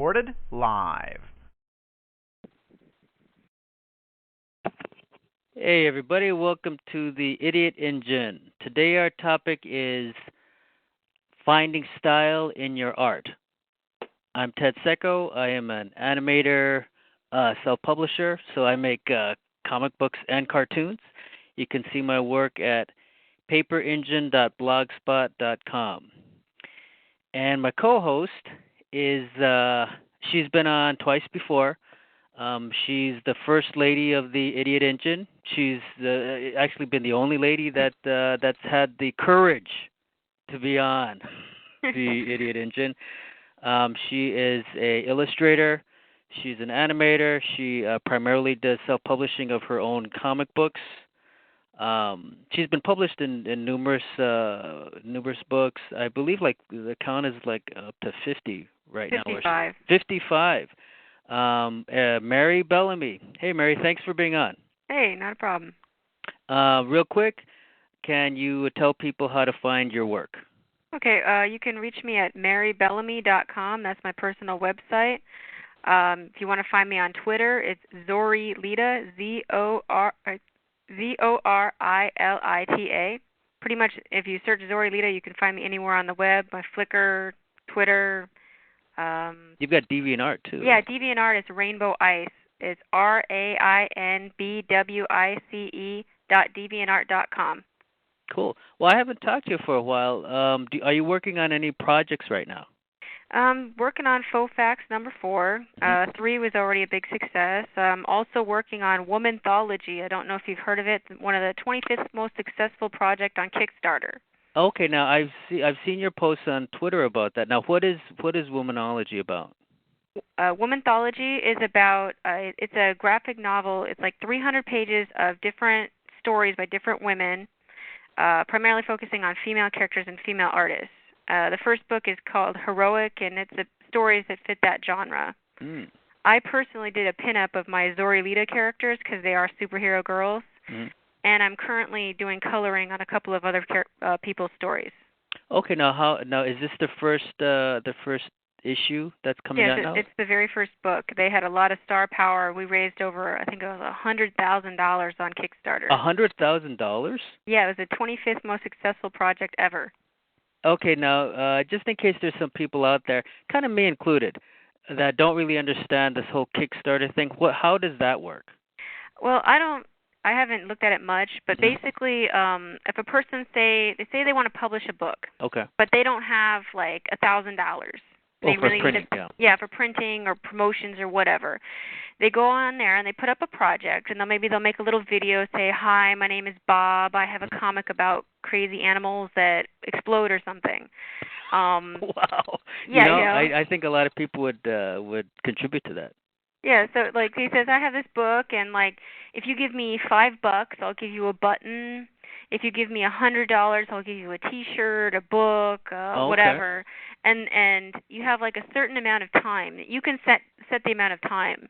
recorded live. Hey everybody, welcome to the Idiot Engine. Today our topic is finding style in your art. I'm Ted Seko. I am an animator, self-publisher, so I make comic books and cartoons. You can see my work at paperengine.blogspot.com. And my co-host is, she's been on twice before. She's the first lady of the Idiot Engine. She's actually been the only lady that's had the courage to be on the Idiot Engine. She is a illustrator. She's an animator. She primarily does self-publishing of her own comic books. She's been published in numerous books. I believe like the count is like up to 50 right 55. now. 55. Mary Bellamy. Hey, Mary, thanks for being on. Hey, not a problem. Real quick, can you tell people how to find your work? Okay, you can reach me at marybellamy.com. That's my personal website. If you want to find me on Twitter, it's Zorilita, Zorilita. Pretty much, if you search Zorilita, you can find me anywhere on the web, my Flickr, Twitter. You've got DeviantArt, too. Yeah, DeviantArt is Rainbow Ice. It's RAINBWICE.deviantart.com. Cool. Well, I haven't talked to you for a while. are you working on any projects right now? Working on Faux Facts number 4. 3 was already a big success. Also working on Womanthology. I don't know if you've heard of it. One of the 25th most successful project on Kickstarter. Okay, now I've seen your posts on Twitter about that. Now, what is Womanology about? Womanthology is about it's a graphic novel. It's like 300 pages of different stories by different women, primarily focusing on female characters and female artists. The first book is called Heroic, and it's the stories that fit that genre. I personally did a pinup of my Zorilita characters because they are superhero girls. And I'm currently doing coloring on a couple of other people's stories. Okay, now is this the first issue that's coming out now? Yes, it's the very first book. They had a lot of star power. We raised over, I think it was $100,000 on Kickstarter. $100,000? Yeah, it was the 25th most successful project ever. Okay, now just in case there's some people out there, kind of me included, that don't really understand this whole Kickstarter thing. How does that work? Well, I haven't looked at it much, but basically, if a person they say they want to publish a book, okay, but they don't have like $1,000. For printing, for printing or promotions or whatever. They go on there and they put up a project, and maybe they'll make a little video, say, "Hi, my name is Bob. I have a comic about crazy animals that explode or something." Wow. Yeah, I think a lot of people would contribute to that. Yeah, so like he says, I have this book, and like if you give me $5, I'll give you a button. If you give me $100, I'll give you a T-shirt, a book, whatever. And you have like a certain amount of time. You can set the amount of time,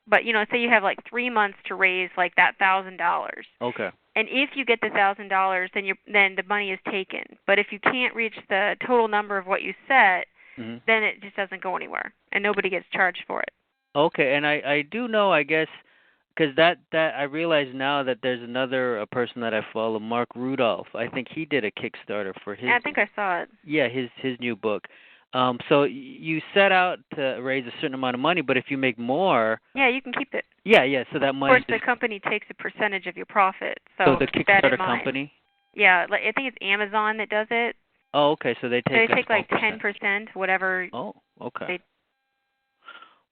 but say you have like 3 months to raise like that $1,000. Okay. And if you get the $1,000, then the money is taken. But if you can't reach the total number of what you set, then it just doesn't go anywhere, and nobody gets charged for it. Okay, and I do know, I guess, because that I realize now that there's another person that I follow, Mark Rudolph. I think he did a Kickstarter for his. Yeah, I think I saw it. Yeah, his new book. So you set out to raise a certain amount of money, but if you make more. Yeah, you can keep it. Yeah. So that money. Of course, the company takes a percentage of your profit. So the keep that in Kickstarter mind. company. Yeah, I think it's Amazon that does it. Oh, okay. So they take like 10%, whatever. Oh, okay.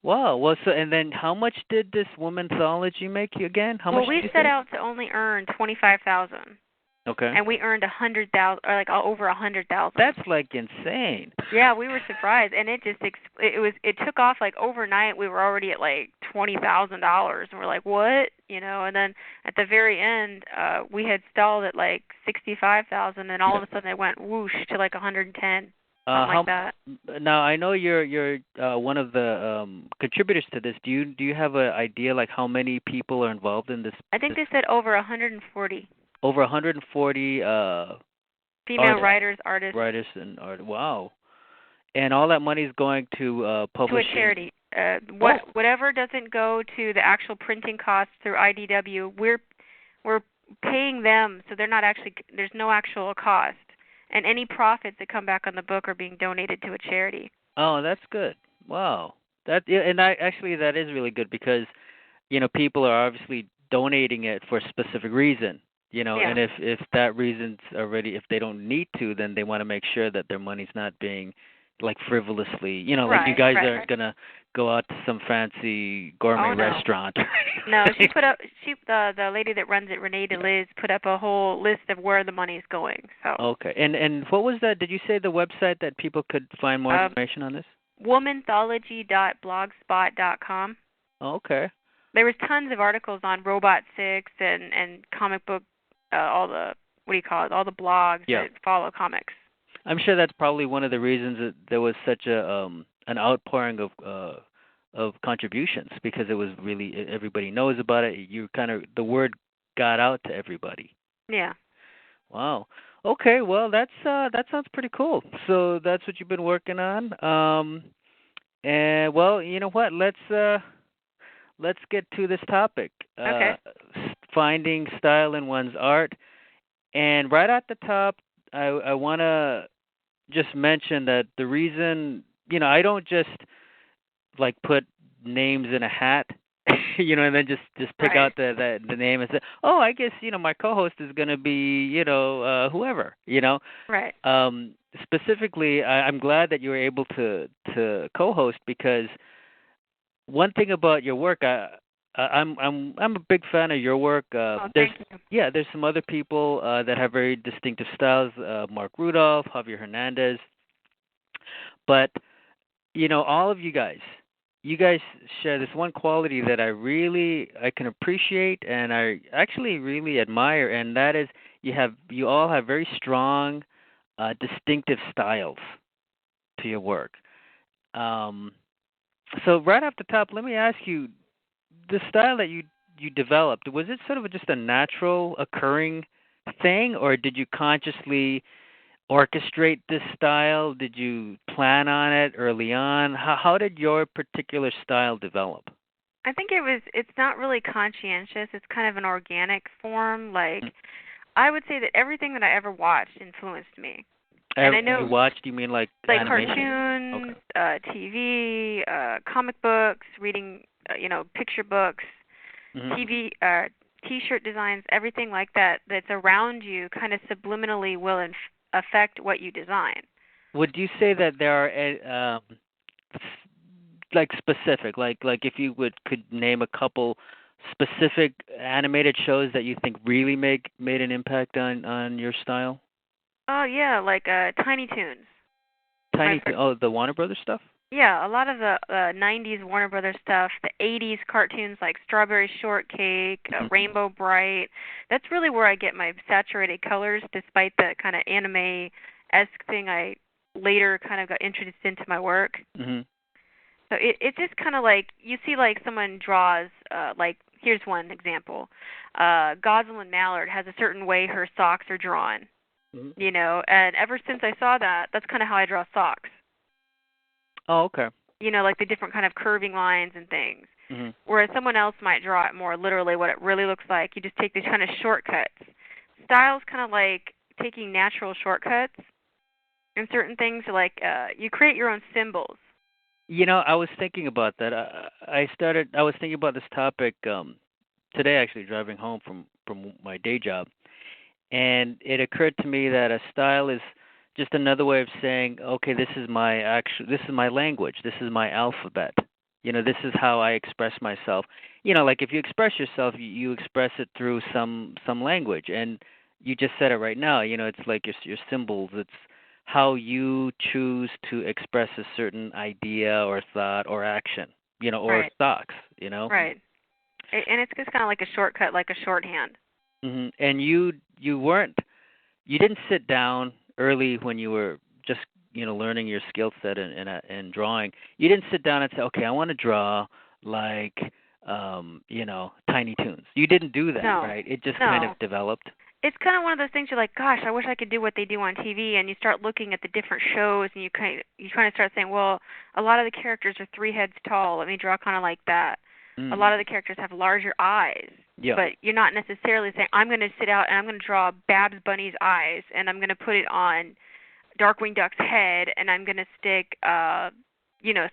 Wow. Well, so and then how much did this Womanthology make you again? How much? Well, we set out to only earn $25,000. Okay. And we earned 100,000, or like over 100,000. That's like insane. Yeah, we were surprised, and it took off like overnight. We were already at like $20,000, and we're like, what? And then at the very end, we had stalled at like 65,000, and all of a sudden it went whoosh to like 110. Like that. Now I know you're one of the contributors to this. Do you have an idea like how many people are involved in this? I think they said over 140. Over 140 female writers, artists. Writers and art. Wow. And all that money is going to To a publishing. charity. Oh, Whatever doesn't go to the actual printing costs through IDW, we're paying them, so they're not actually there's no actual cost, and any profits that come back on the book are being donated to a charity. oh, that's good. Wow. That yeah, and I actually that is really good because people are obviously donating it for a specific reason. Yeah. And if that reason's already if they don't need to, then they want to make sure that their money's not being like frivolously, like you Right. guys Right. aren't gonna go out to some fancy gourmet Oh no. restaurant. No, the lady that runs it, Renee DeLiz, put up a whole list of where the money's going. So Okay. And what was that? Did you say the website that people could find more um, information on this? womanthology.blogspot.com. Okay. There was tons of articles on Robot 6 and comic book, all the what do you call it? All the blogs Yeah. that follow comics. I'm sure that's probably one of the reasons that there was such a an outpouring of contributions because it was really everybody knows about it. You kind of the word got out to everybody. Yeah. Wow. Okay, well that sounds pretty cool. So that's what you've been working on. And well, you know what? Let's get to this topic. Okay. Finding style in one's art. And right at the top, I want to just mention that the reason, I don't just like put names in a hat, and then just pick Right. out the name and say, "Oh, I guess, my co-host is going to be, whoever." Right. Specifically, I'm glad that you were able to co-host because one thing about your work, I'm a big fan of your work. There's Thank you. yeah, there's some other people that have very distinctive styles. Mark Rudolph, Javier Hernandez, but all of you guys share this one quality that I can appreciate and I actually really admire, and that is you all have very strong, distinctive styles to your work. Um, so right off the top, let me ask you, the style that you developed, was it sort of just a natural occurring thing, or did you consciously orchestrate this style? Did you plan on it early on? How did your particular style develop? I think it's not really conscientious. It's kind of an organic form. Like, I would say that everything that I ever watched influenced me. And I know You watched, you mean like animation? cartoons, Okay. TV, comic books, reading, picture books, Mm-hmm. TV, T-shirt designs, everything like that that's around you kind of subliminally will affect what you design. Would you say that there are like specific, like if you could name a couple specific animated shows that you think really made an impact on your style? Oh yeah, like Tiny Toons. The Warner Brothers stuff? Yeah, a lot of the 90s Warner Brothers stuff, the 80s cartoons like Strawberry Shortcake, Rainbow Bright. That's really where I get my saturated colors, despite the kind of anime-esque thing I later kind of got introduced into my work. Mm-hmm. So it's just kind of like, you see like someone draws, like, here's one example. Gosling Mallard has a certain way her socks are drawn, and ever since I saw that, that's kind of how I draw socks. Oh, okay. Like the different kind of curving lines and things. Mm-hmm. Whereas someone else might draw it more literally what it really looks like. You just take these kind of shortcuts. Style's kind of like taking natural shortcuts in certain things. Like you create your own symbols. I was thinking about that. I was thinking about this topic today, actually, driving home from my day job, and it occurred to me that a style is just another way of saying, okay, this is my language, this is my alphabet. This is how I express myself. Like if you express yourself, you express it through some language, and you just said it right now. It's like your symbols. It's how you choose to express a certain idea or thought or action. Or Right. thoughts. Right. And it's just kind of like a shortcut, like a shorthand. Mm-hmm. And you didn't sit down early when you were just learning your skill set in drawing. You didn't sit down and say, okay, I want to draw like Tiny Toons. You didn't do that, No. right? It just No. kind of developed. it's kind of one of those things you're like, gosh, I wish I could do what they do on TV. And you start looking at the different shows, and you kind of start saying, well, a lot of the characters are 3 heads tall. Let me draw kind of like that. A lot of the characters have larger eyes. Yeah. But you're not necessarily saying, I'm going to sit out and I'm going to draw Babs Bunny's eyes, and I'm going to put it on Darkwing Duck's head, and I'm going to stick,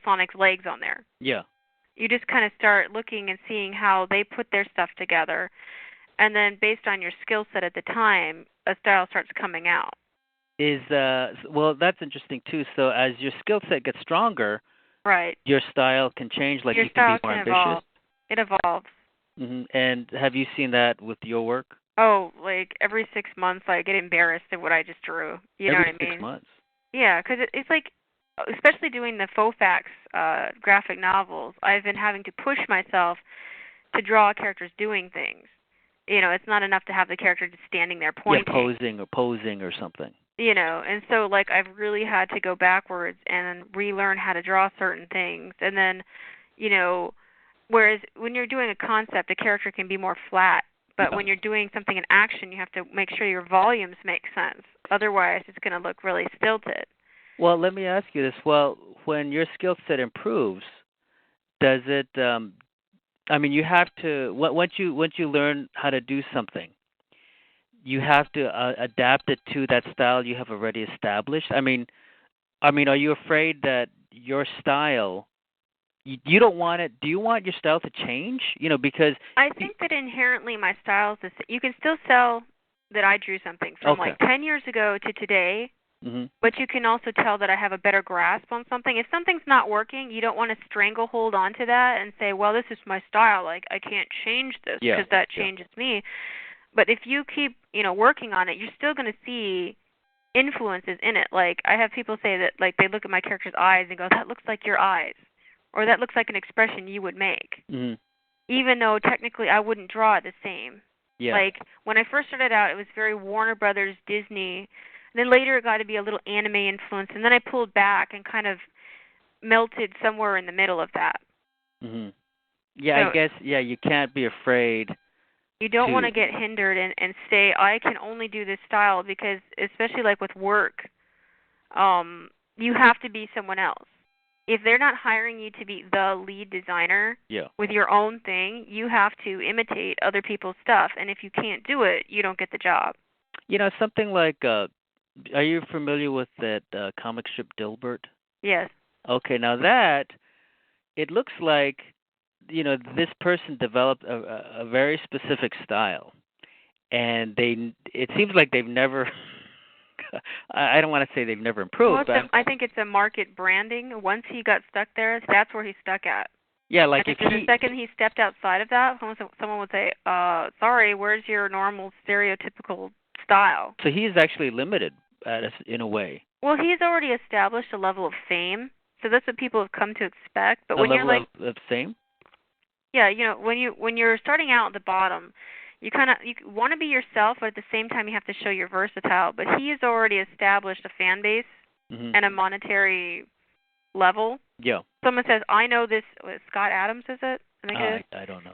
Sonic's legs on there. Yeah. You just kind of start looking and seeing how they put their stuff together. And then based on your skill set at the time, a style starts coming out. Well, that's interesting too. So as your skill set gets stronger, right, your style can change. Like your you style can be more can ambitious. evolve. It evolves. And have you seen that with your work? Oh, like every 6 months, I get embarrassed at what I just drew. You know what I mean? Every 6 months. Yeah, because it's like, especially doing the Faux Facts graphic novels, I've been having to push myself to draw characters doing things. It's not enough to have the character just standing there pointing. Yeah, posing or something. And so like I've really had to go backwards and relearn how to draw certain things. And then, whereas when you're doing a concept, a character can be more flat. But when you're doing something in action, you have to make sure your volumes make sense. Otherwise, it's going to look really stilted. Well, let me ask you this. Well, when your skill set improves, does it you have to once you learn how to do something, you have to adapt it to that style you have already established. I mean, are you afraid that your style you don't want it? Do you want your style to change? Because I think that inherently my style is you can still sell that I drew something from like 10 years ago to today. But you can also tell that I have a better grasp on something. If something's not working, you don't want to stranglehold onto that and say, well, this is my style. Like, I can't change this because that changes me. But if you keep, working on it, you're still going to see influences in it. Like, I have people say that, like, they look at my character's eyes and go, that looks like your eyes. Or that looks like an expression you would make. Even though technically I wouldn't draw it the same. Yeah. Like, when I first started out, it was very Warner Brothers, Disney. Then later it got to be a little anime influence, and then I pulled back and kind of melted somewhere in the middle of that. Yeah, so, I guess, you can't be afraid. You don't want to get hindered and say, I can only do this style, because especially like with work, you have to be someone else. If they're not hiring you to be the lead designer with your own thing, you have to imitate other people's stuff, and if you can't do it, you don't get the job. Something like... are you familiar with that comic strip Dilbert? Yes. Okay, now that, it looks like, this person developed a very specific style. And it seems like they've never, I don't want to say they've never improved. Well, I think it's a market branding. Once he got stuck there, that's where he's stuck at. Yeah, like if the second he stepped outside of that, someone would say, sorry, where's your normal stereotypical style? So he is actually limited in a way. Well, he's already established a level of fame, so that's what people have come to expect. But when level you're like of fame? Yeah, when you're starting out at the bottom, you want to be yourself, but at the same time you have to show you're versatile. But he has already established a fan base and a monetary level. Yeah. Someone says, I know this. Scott Adams, is it? I don't know.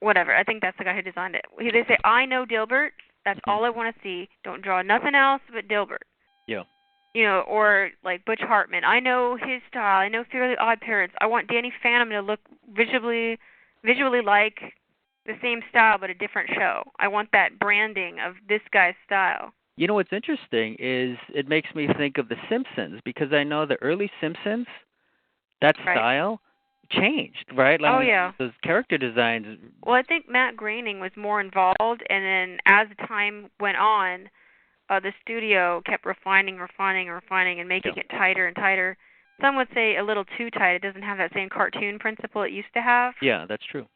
Whatever. I think that's the guy who designed it. They say, I know Dilbert. That's all I want to see. Don't draw nothing else but Dilbert. Yeah. Or like Butch Hartman. I know his style. I know Fairly Odd Parents. I want Danny Phantom to look visually like the same style but a different show. I want that branding of this guy's style. What's interesting is it makes me think of The Simpsons, because I know the early Simpsons, that style changed, right? Like, those character designs. Well, I think Matt Groening was more involved, and then as the time went on, the studio kept refining and making it tighter and tighter. Some would say a little too tight. It doesn't have that same cartoon principle it used to have. Yeah, that's true.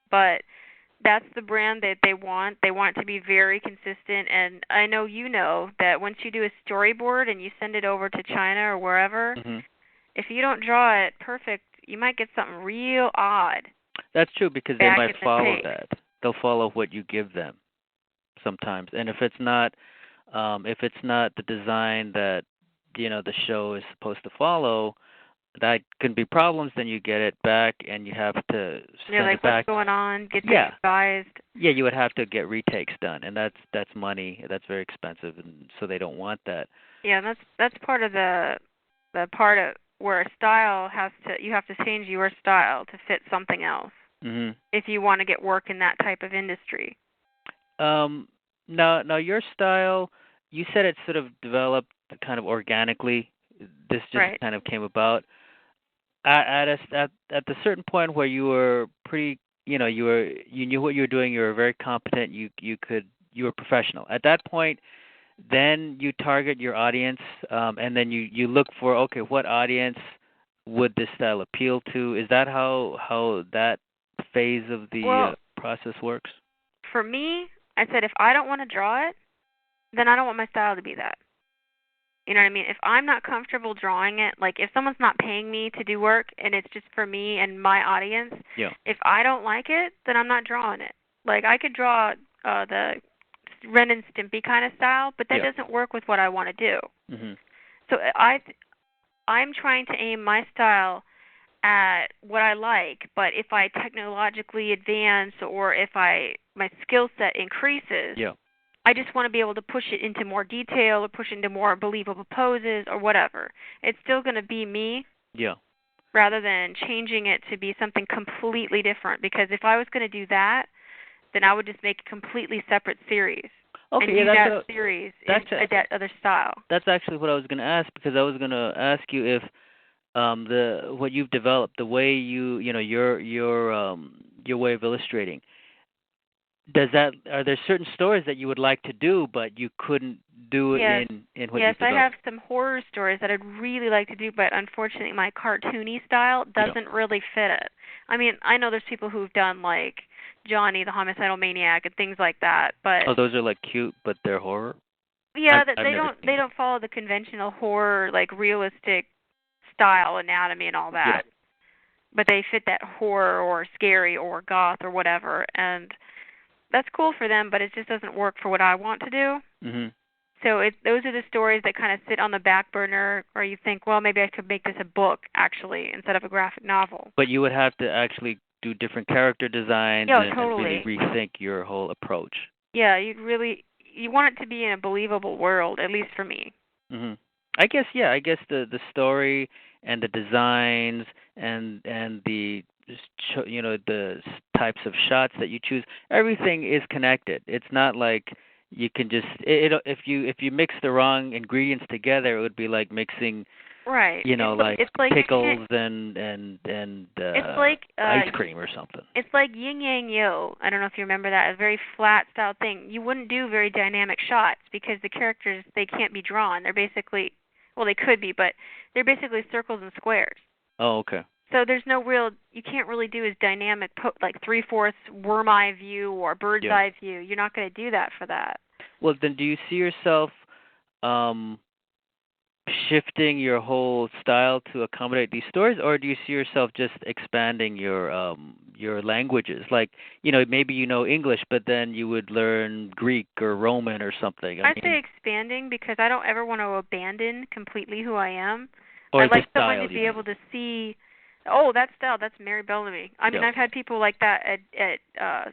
But that's the brand that they want. They want it to be very consistent. And I know that once you do a storyboard and you send it over to China or wherever, if you don't draw it perfect, you might get something real odd. That's true, because they might follow that. They'll follow what you give them sometimes. And if it's not the design that the show is supposed to follow, that can be problems. Then you get it back, and you have to You're send like, it back. what's going on? Get Yeah. things revised. Yeah, you would have to get retakes done, and that's money. That's very expensive, and so they don't want that. Yeah, that's part of the part of where a style you have to change your style to fit something else Mhm. if you want to get work in that type of industry. Now your style, you said it sort of developed kind of organically. This just Right. kind of came about at the certain point where you were pretty, you knew what you were doing. You were very competent. You were professional. At that point, then you target your audience, and then you look for, okay, what audience would this style appeal to? Is that how that phase of the Well, process works? for me, I said if I don't want to draw it, then I don't want my style to be that. You know what I mean? If I'm not comfortable drawing it, like if someone's not paying me to do work and it's just for me and my audience, Yeah. if I don't like it, then I'm not drawing it. Like I could draw the Ren and Stimpy kind of style, but that Yeah. doesn't work with what I want to do. Mhm. So I'm trying to aim my style at what I like, but if I technologically advance or if my skill set increases, Yeah. I just want to be able to push it into more detail or push it into more believable poses or whatever. It's still going to be me Yeah. rather than changing it to be something completely different, because if I was going to do that, then I would just make a completely separate series. Okay. And Yeah. use that series in that other style. That's actually what I was going to ask, because I was going to ask you if the what you've developed, the way your way of illustrating, are there certain stories that you would like to do but you couldn't do Yes. in what Yes, you've I have developed? some horror stories that I'd really like to do, but unfortunately my cartoony style doesn't really fit it. I mean, I know there's people who've done like Johnny the Homicidal Maniac and things like that, but Oh, those are like cute, but they're horror. yeah, I've they never don't seen follow the conventional horror like realistic style anatomy and all them. that. But they fit that horror or scary or goth or whatever, and that's cool for them, but it just doesn't work for what I want to do. Yeah. Mhm. So those are the stories that kind of sit on the back burner, or you think, well, maybe I could make this a book actually instead of a graphic novel. But you would have to actually do different character designs Yeah, and really totally. rethink your whole approach. Yeah, you want it to be in a believable world, at least for me. Mhm. I guess the story and the designs and the the types of shots that you choose, everything is connected. It's not like you can just if you mix the wrong ingredients together, it would be like mixing, Right. like It's like you pickles can't. and It's like ice cream or something. It's like yin yang yo. I don't know if you remember that. A very flat style thing. You wouldn't do very dynamic shots because the characters, they can't be drawn. They're basically, well, they could be, but they're basically circles and squares. Oh, okay. So there's no real, you can't really do as dynamic, like 3/4 worm eye view or bird's Yeah. eye view. You're not going to do that for that. Well, then do you see yourself um shifting your whole style to accommodate these stories, or do you see yourself just expanding your languages? Like, maybe English, but then you would learn Greek or Roman or something. I say expanding because I don't ever want to abandon completely who I am. Or I'd the like someone style, to you be mean? able to see, oh, that style, that's Mary Bellamy. I mean, Yeah. I've had people like that at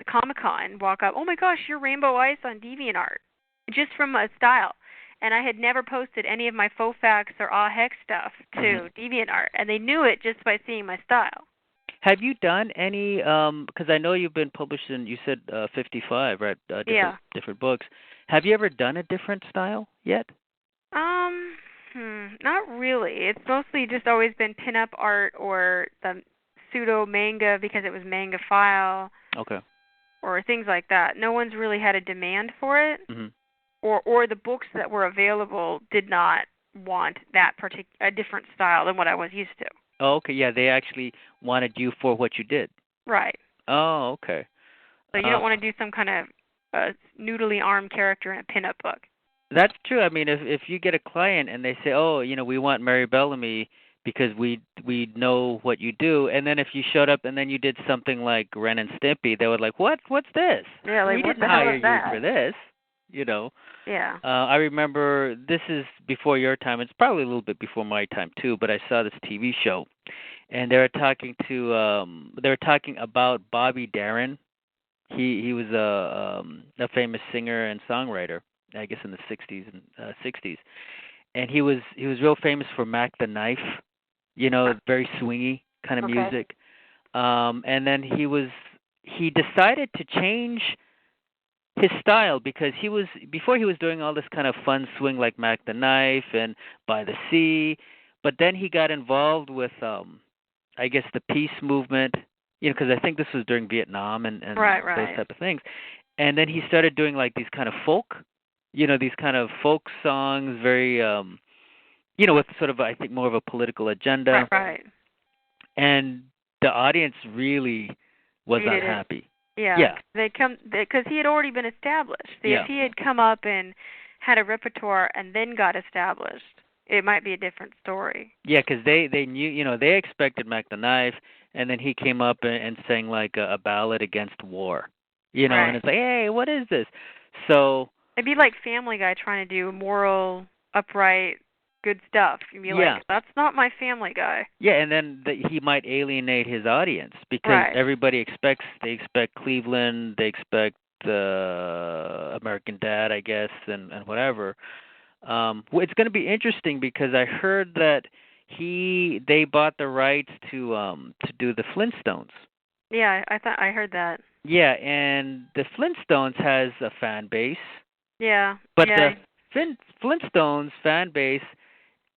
Comic-Con walk up, oh my gosh, you're Rainbow Ice on DeviantArt, just from a style. And I had never posted any of my Faux Facts or Ah Hex stuff to DeviantArt, and they knew it just by seeing my style. Have you done any? Because I know you've been published in, you said 55, right? Different books. Have you ever done a different style yet? Not really. It's mostly just always been pinup art or the pseudo manga because it was manga file. Okay. Or things like that. No one's really had a demand for it. Mhm. Or the books that were available did not want a different style than what I was used to. Oh, okay. Yeah, they actually wanted you for what you did. Right. Oh, okay. So you don't want to do some kind of noodly armed character in a pinup book. That's true. I mean, if you get a client and they say, "Oh, we want Mary Bellamy because we know what you do," and then if you showed up and then you did something like Ren and Stimpy, they would like, "What? What's this? Yeah, like We what didn't the hell hire is that?" you for this." you know. Yeah. I remember this is before your time. It's probably a little bit before my time too. But I saw this TV show, and they were talking about Bobby Darin. He was a famous singer and songwriter, I guess in the '60s, and he was real famous for Mac the Knife, very swingy kind of Okay. music. And then he decided to change his style because before he was doing all this kind of fun swing like Mac the Knife and By the Sea, but then he got involved with I guess the peace movement, because I think this was during Vietnam and Right, those right. type of things. And then he started doing like these kind of folk, these kind of folk songs, very with sort of I think more of a political agenda. Right, right. And the audience really was not Hated it. happy. Yeah, Yeah, because he had already been established. See, if yeah. he had come up and had a repertoire and then got established, it might be a different story. Yeah, because they knew, they expected Mac the Knife, and then he came up and sang like a ballad against war, and Right. it's like, hey, what is this? So It'd be like Family Guy trying to do moral, upright, good stuff. You'd be yeah, like, that's not my Family Guy. yeah, and then he might alienate his audience because Right. they expect Cleveland, they expect American Dad, I guess, and whatever. It's going to be interesting because I heard that they bought the rights to do the Flintstones. Yeah, I heard that. Yeah, and the Flintstones has a fan base, Yeah. but the Yeah. Flintstones fan base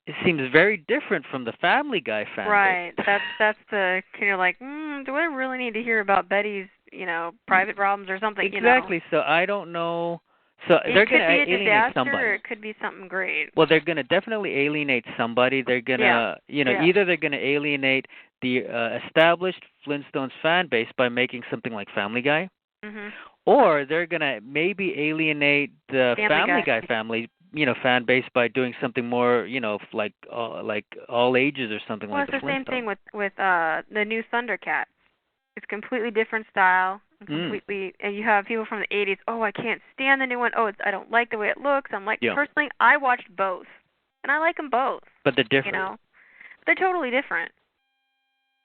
it seems very different from the Family Guy fan base. Right. That's the kind of like, do I really need to hear about Betty's, private problems or something, Exactly. So I don't know. So It they're could going to be a alienate disaster or somebody. it could be something great. Well, they're going to definitely alienate somebody. They're going Yeah. to, Yeah. either they're going to alienate the established Flintstones fan base by making something like Family Guy, Mhm. or they're going to maybe alienate the Family Guy. Guy family, fan base by doing something more, like all ages or something Well, like it's the the same Flintstones. thing with the new Thundercats. It's completely different style and completely and you have people from the 80s, "Oh, I can't stand the new one. Oh, I don't like the way it looks." I'm like, Yeah. personally, I watched both. And I like them both. But they're different. They're totally different.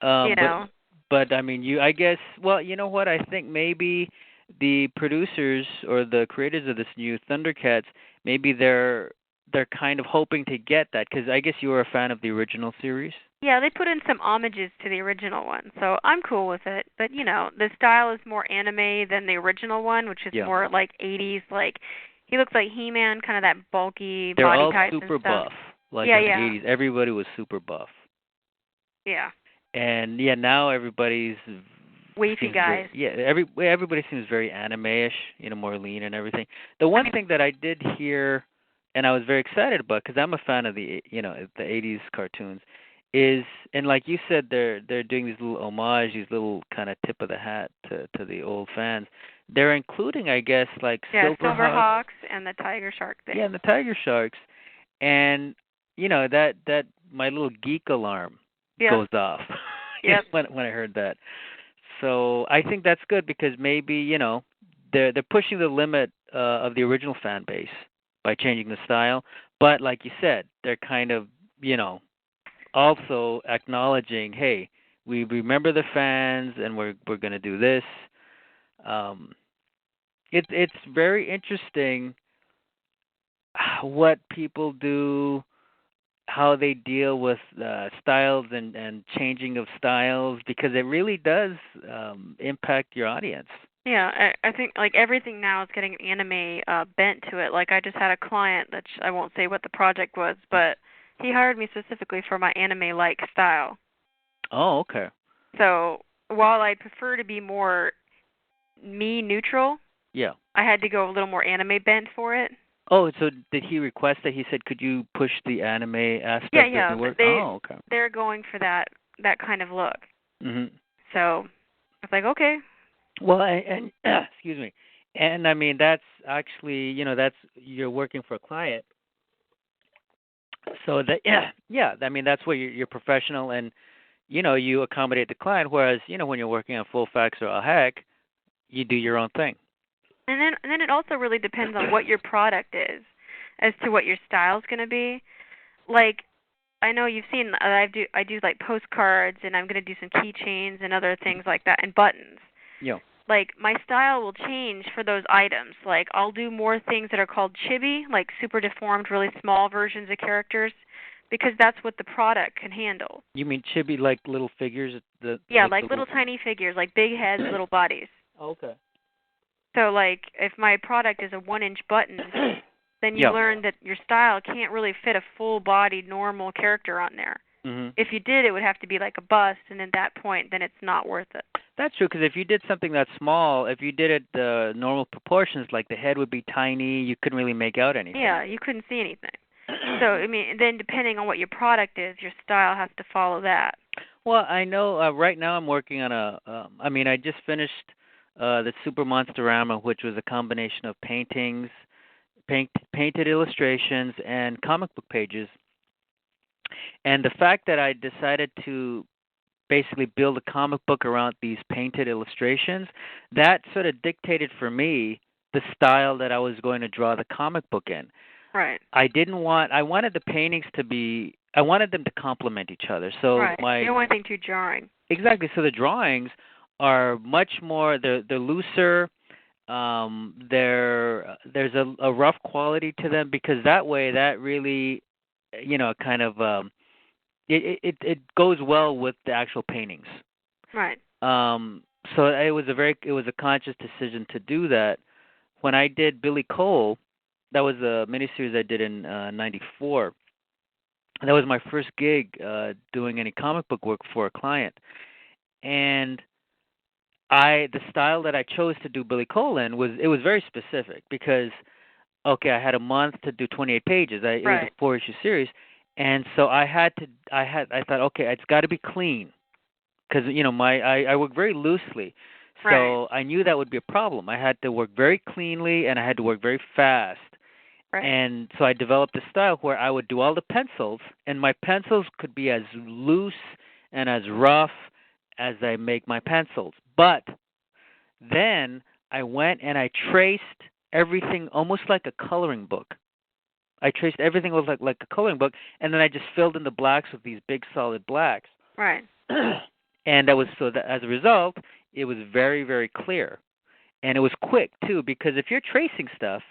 Um, but but I mean, I guess. Well, you know what? I think maybe the producers or the creators of this new Thundercats, maybe they're kind of hoping to get that because I guess you were a fan of the original series. Yeah, they put in some homages to the original one, so I'm cool with it. But the style is more anime than the original one, which is more like 80s. Like he looks like He-Man, kind of that bulky They're body all type super and stuff. buff, like Yeah, in the yeah, 80s. Everybody was super buff, yeah. and yeah, now everybody's Wavy seems guys. everybody seems very anime-ish, more lean and everything. The one thing that I did hear, and I was very excited about, because I'm a fan of the the 80s cartoons, is and like you said, they're doing these little homage, these little kind of tip of the hat to the old fans. They're including, I guess, like Silverhawks and the tiger shark thing. yeah, and the tiger sharks, and that my little geek alarm goes off when I heard that. So I think that's good because maybe they're pushing the limit of the original fan base by changing the style, but like you said, they're kind of also acknowledging, hey, we remember the fans and we're going to do this. It's very interesting what people do, how they deal with styles and changing of styles because it really does impact your audience. Yeah, I think like everything now is getting anime bent to it. Like I just had a client that I won't say what the project was, but he hired me specifically for my anime-like style. Oh, okay. So while I prefer to be more me neutral, yeah, I had to go a little more anime bent for it. Oh, so did he request that? He said, "Could you push the anime aspect Yeah, of yeah. your work?" Oh, okay. They're going for that kind of look. Mhm. So I was like, okay. Well, and excuse me, and I mean that's actually that's you're working for a client, so that yeah, I mean that's where you're professional and you accommodate the client. Whereas when you're working on Full Facts or a Hack, you do your own thing. And then it also really depends on what your product is, as to what your style's going to be. Like, I know you've seen I do like postcards, and I'm going to do some keychains and other things like that, and buttons. Yeah. Like, my style will change for those items. Like, I'll do more things that are called chibi, like super deformed, really small versions of characters, because that's what the product can handle. You mean chibi, like little figures? Yeah, Like the like little. little tiny figures, like big heads, little bodies. Okay. So, like, if my product is a 1-inch button, then you Yeah. learn that your style can't really fit a full-bodied normal character on there. Mhm. If you did, it would have to be like a bust, and at that point, then it's not worth it. That's true, because if you did something that small, if you did it the normal proportions, like the head would be tiny, you couldn't really make out anything. Yeah, you couldn't see anything. So, I mean, then depending on what your product is, your style has to follow that. Well, I know right now I'm working on a. I mean, I just finished the Super Monsterama, which was a combination of paintings, painted illustrations, and comic book pages. And the fact that I decided to basically build a comic book around these painted illustrations, that sort of dictated for me the style that I was going to draw the comic book in. Right. I wanted the paintings to be, I wanted them to complement each other. So Right. You don't want anything too jarring. exactly, so the drawings are much more, they're looser, there's a rough quality to them, because that way that really, kind of, it goes well with the actual paintings. Right. So it was a conscious decision to do that. When I did Billy Cole, that was a miniseries I did in '94. That was my first gig doing any comic book work for a client, and the style that I chose to do Billy Cole in was very specific, because okay, I had a month to do 28 pages. It was Right. a 4-issue series, and so I thought, okay, it's got to be clean, because I work very loosely, Right. so I knew that would be a problem. I had to work very cleanly, and I had to work very fast. Right. And so I developed a style where I would do all the pencils, and my pencils could be as loose and as rough as I make my pencils. But then I went and I traced everything almost like a coloring book. I traced everything was like a coloring book, and then I just filled in the blacks with these big solid blacks. Right. And that was so that as a result, it was very, very clear. And it was quick too, because if you're tracing stuff,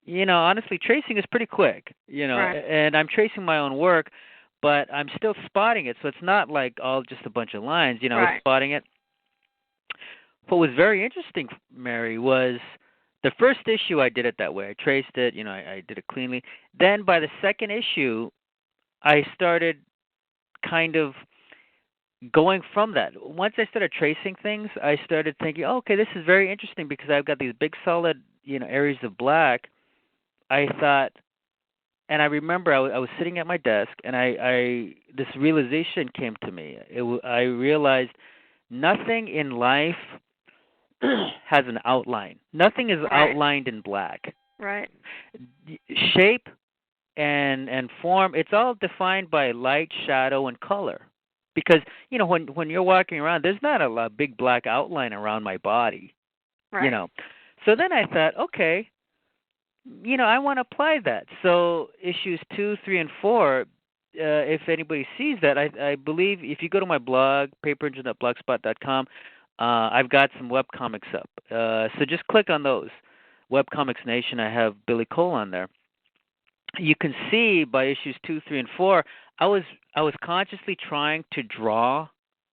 honestly, tracing is pretty quick, Right. and I'm tracing my own work, but I'm still spotting it, so it's not like all just a bunch of lines, I was Right. spotting it. What was very interesting, Mary, was the first issue I did it that way. I traced it, I did it cleanly. Then by the second issue, I started kind of going from that. Once I started tracing things, I started thinking, oh, okay, this is very interesting, because I've got these big solid, areas of black. I thought, and I remember I was sitting at my desk, and I this realization came to me. I realized nothing in life has an outline. Nothing is Right. outlined in black. Right. Shape and form, it's all defined by light, shadow, and color. Because when you're walking around, there's not a big black outline around my body. Right. So then I thought, okay, I want to apply that. So issues 2, 3, and 4, if anybody sees that, I believe if you go to my blog, paperengine.blogspot.com, I've got some webcomics up. So just click on those. Webcomics Nation, I have Billy Cole on there. You can see by issues 2, 3, and 4, I was consciously trying to draw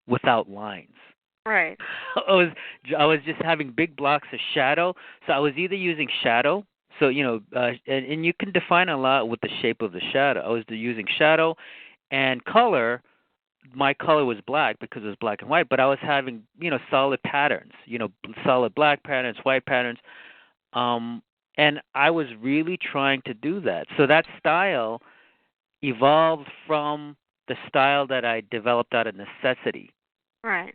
without lines. Right. I was just having big blocks of shadow. So I was either using shadow, so and you can define a lot with the shape of the shadow. I was using shadow and color. My color was black because it was black and white, but I was having solid patterns, solid black patterns, white patterns, and I was really trying to do that. So that style evolved from the style that I developed out of necessity. Right.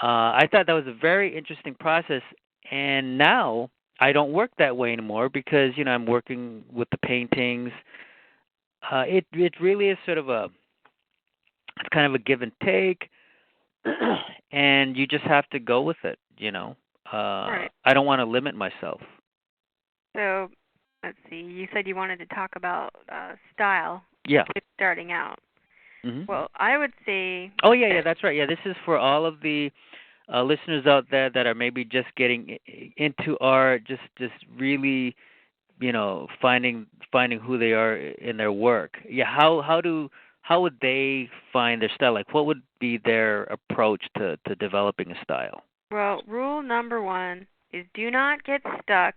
I thought that was a very interesting process, and now I don't work that way anymore, because I'm working with the paintings. It really is sort of it's kind of a give and take, and you just have to go with it. Right. I don't want to limit myself. So, let's see. You said you wanted to talk about style Yeah. with starting out. Hmm. Well, I would say Oh yeah, yeah, that, that's right. Yeah, this is for all of the listeners out there that are maybe just getting into art, just really, finding who they are in their work. Yeah, how would they find their style? Like, what would be their approach to developing a style? well, rule number one is do not get stuck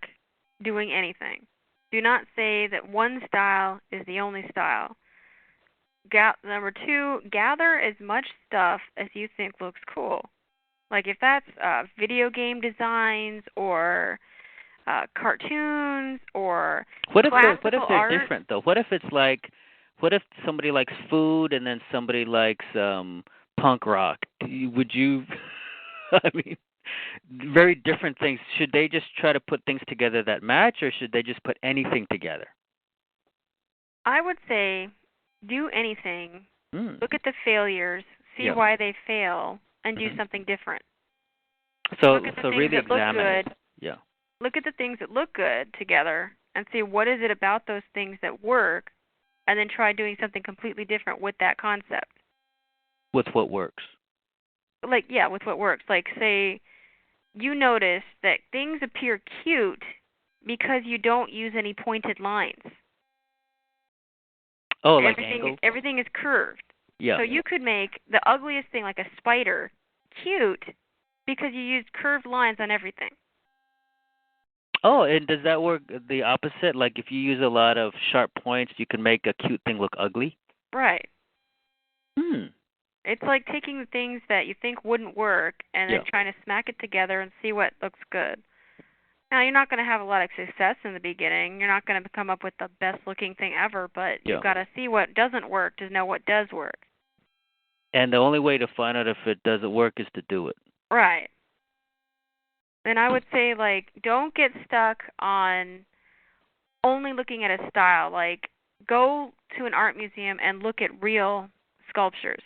doing anything. Do not say that one style is the only style. Number two, gather as much stuff as you think looks cool. Like if that's video game designs or cartoons or What if classical they're art. different though? What if it's like, what if somebody likes food and then somebody likes punk rock? Would you? I mean, very different things. Should they just try to put things together that match, or should they just put anything together? I would say do anything. Mm. Look at the failures, see Yeah. why they fail, and do Hmm. something different. So Look at the so things really that look examine it. good. Yeah. Look at the things that look good together and see what is it about those things that work, and then try doing something completely different with that concept. With what works. Like, yeah, with what works. Like, say you notice that things appear cute because you don't use any pointed lines. Oh, like Everything angles. everything is curved. Yeah. So you could make the ugliest thing like a spider cute because you used curved lines on everything. Oh, and does that work the opposite? Like if you use a lot of sharp points, you can make a cute thing look ugly? Right. Hmm. It's like taking the things that you think wouldn't work and then Yeah. trying to smack it together and see what looks good. Now, you're not going to have a lot of success in the beginning. You're not going to come up with the best looking thing ever, but Yeah. you've got to see what doesn't work to know what does work. And the only way to find out if it doesn't work is to do it. Right. Then I would say, like, don't get stuck on only looking at a style. Like, go to an art museum and look at real sculptures.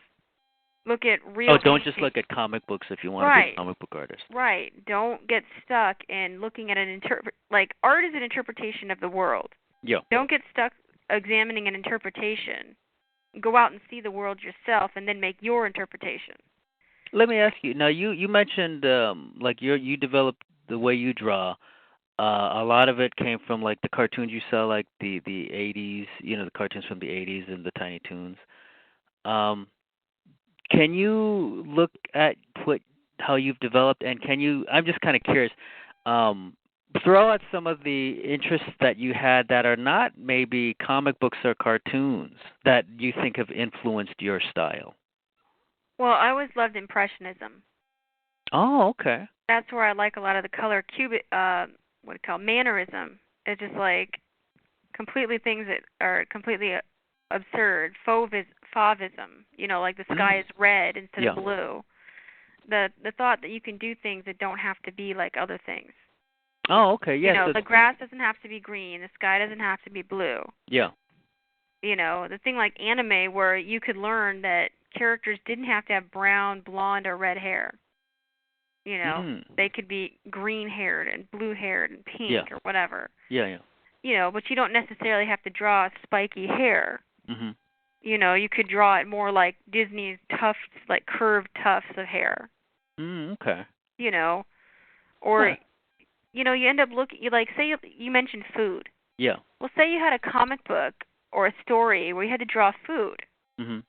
Look at Oh, real don't just paintings. look at comic books if you want to be a Right. comic book artist. Right. Don't get stuck in looking at like art is an interpretation of the world. Yeah. Don't get stuck examining an interpretation. Go out and see the world yourself and then make your interpretation. Let me ask you. Now, you mentioned like you developed the way you draw. A lot of it came from like the cartoons you saw, like the 80s. The cartoons from the 80s and the Tiny Toons. Um, can you look at how you've developed, and can you? I'm just kind of curious. Um, Throw out some of the interests that you had that are not maybe comic books or cartoons that you think have influenced your style. Well, I always loved impressionism. Oh, okay. That's where I like a lot of the color cubic what do you call it, mannerism. It's just like completely things that are completely absurd. Fauvism. Like the sky is red instead Yeah. of blue. The thought that you can do things that don't have to be like other things. Oh, okay. Yeah. So The grass doesn't have to be green, the sky doesn't have to be blue. yeah. The thing like anime where you could learn that characters didn't have to have brown, blonde, or red hair. Mm. They could be green-haired and blue-haired and pink Yeah. or whatever. Yeah. Yeah. But you don't necessarily have to draw spiky hair. Mhm. You could draw it more like Disney's tufts, like curved tufts of hair. Okay. You know, or Huh. you end up looking. Say you mentioned food. Yeah. Well, say you had a comic book or a story where you had to draw food. Mhm.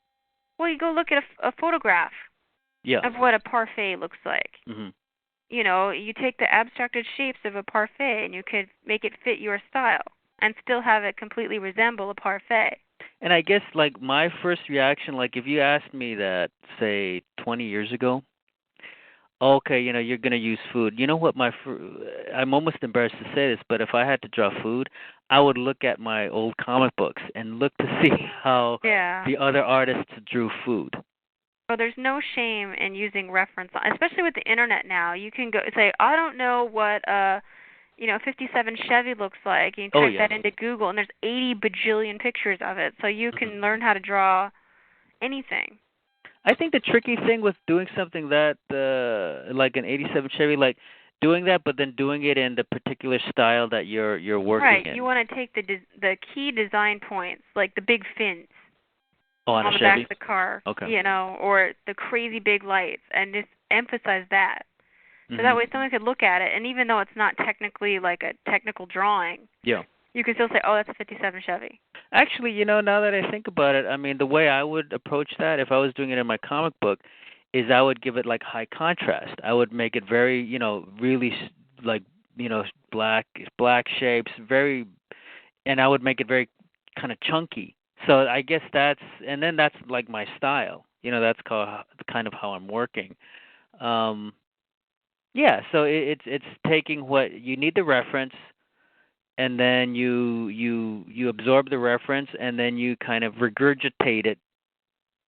Well, you go look at a photograph Yeah. of what a parfait looks like. Mhm. You take the abstracted shapes of a parfait and you could make it fit your style and still have it completely resemble a parfait. And I guess like my first reaction, like if you asked me that, say 20 years ago, okay, you're gonna use food. You know what? I'm almost embarrassed to say this, but if I had to draw food, I would look at my old comic books and look to see how Yeah. the other artists drew food. Well, there's no shame in using reference, especially with the internet now. You can go say, I don't know what 57 Chevy looks like. You can Oh type yeah. that into Google, and there's 80 bajillion pictures of it. So you Mhm. can learn how to draw anything. I think the tricky thing with doing something that like an '87 Chevy, like doing that, but then doing it in the particular style that you're working Right. in. You want to take the key design points, like the big fins On a on the back Chevy? of the car, Okay. or the crazy big lights, and just emphasize that. So that way someone could look at it, and even though it's not technically like a technical drawing, Yeah. you can still say, oh, that's a 57 Chevy. Actually, now that I think about it, I mean, the way I would approach that if I was doing it in my comic book is I would give it like high contrast. I would make it very, really like, black shapes, very, and I would make it very kind of chunky. So I guess that's like my style. That's kind of how I'm working. Um, yeah, so it's taking what you need the reference, and then you absorb the reference, and then you kind of regurgitate it,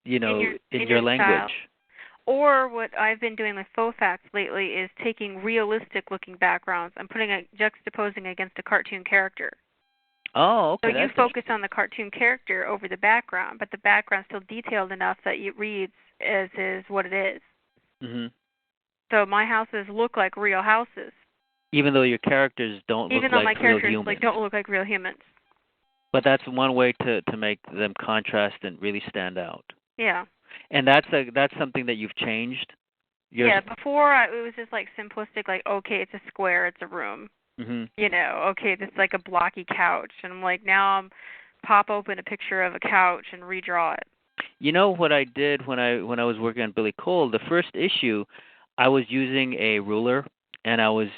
in your language. Style. Or what I've been doing with Faux Facts lately is taking realistic-looking backgrounds and juxtaposing against a cartoon character. Oh, okay. So you focus on the cartoon character over the background, but the background's still detailed enough that it reads as is what it is. Mhm. So my houses look like real houses. Even though your characters don't look like real humans. Even though my characters don't look like real humans. But that's one way to make them contrast and really stand out. Yeah. And that's something that you've changed. Before it was just like simplistic, like okay, it's a square, it's a room. Mhm. Okay, this is like a blocky couch, and I'm like now I'm pop open a picture of a couch and redraw it. You know what I did when I was working on Billy Cole? The first issue, I was using a ruler, and I was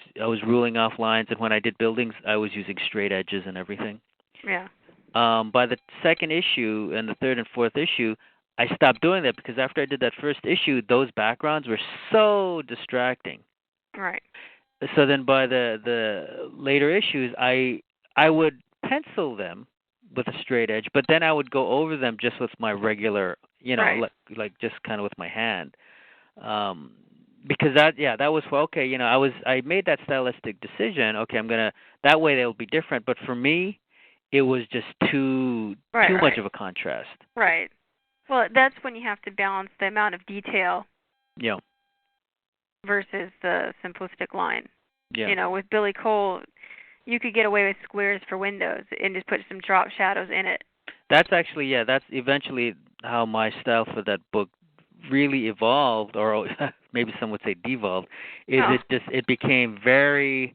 ruling off lines, and when I did buildings, I was using straight edges and everything. Yeah. By the second issue and the third and fourth issue, I stopped doing that because after I did that first issue, those backgrounds were so distracting. Right. So then by the later issues, I would pencil them with a straight edge, but then I would go over them just with my regular, right. like just kind of with my hand. Because that was okay, I made that stylistic decision, okay, that way they'll be different, but for me it was just too much of a contrast. Right. Well, that's when you have to balance the amount of detail. Yeah. Versus the simplistic line. Yeah. With Billy Cole, you could get away with squares for windows and just put some drop shadows in it. That's actually, that's eventually how my style for that book really evolved, or maybe some would say devolved, it became very,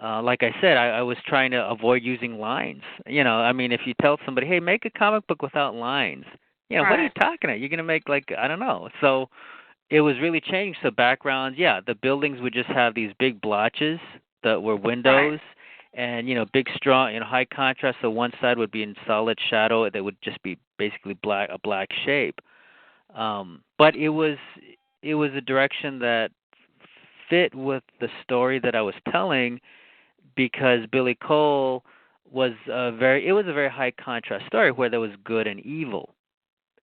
like I said, I was trying to avoid using lines. I mean, if you tell somebody, hey, make a comic book without lines, what are you talking about? You're going to make I don't know. So it was really changed. So backgrounds, the buildings would just have these big blotches that were windows, and big, strong, high contrast. So one side would be in solid shadow. That would just be basically a black shape. But it was a direction that fit with the story that I was telling, because Billy Cole was a very high contrast story where there was good and evil,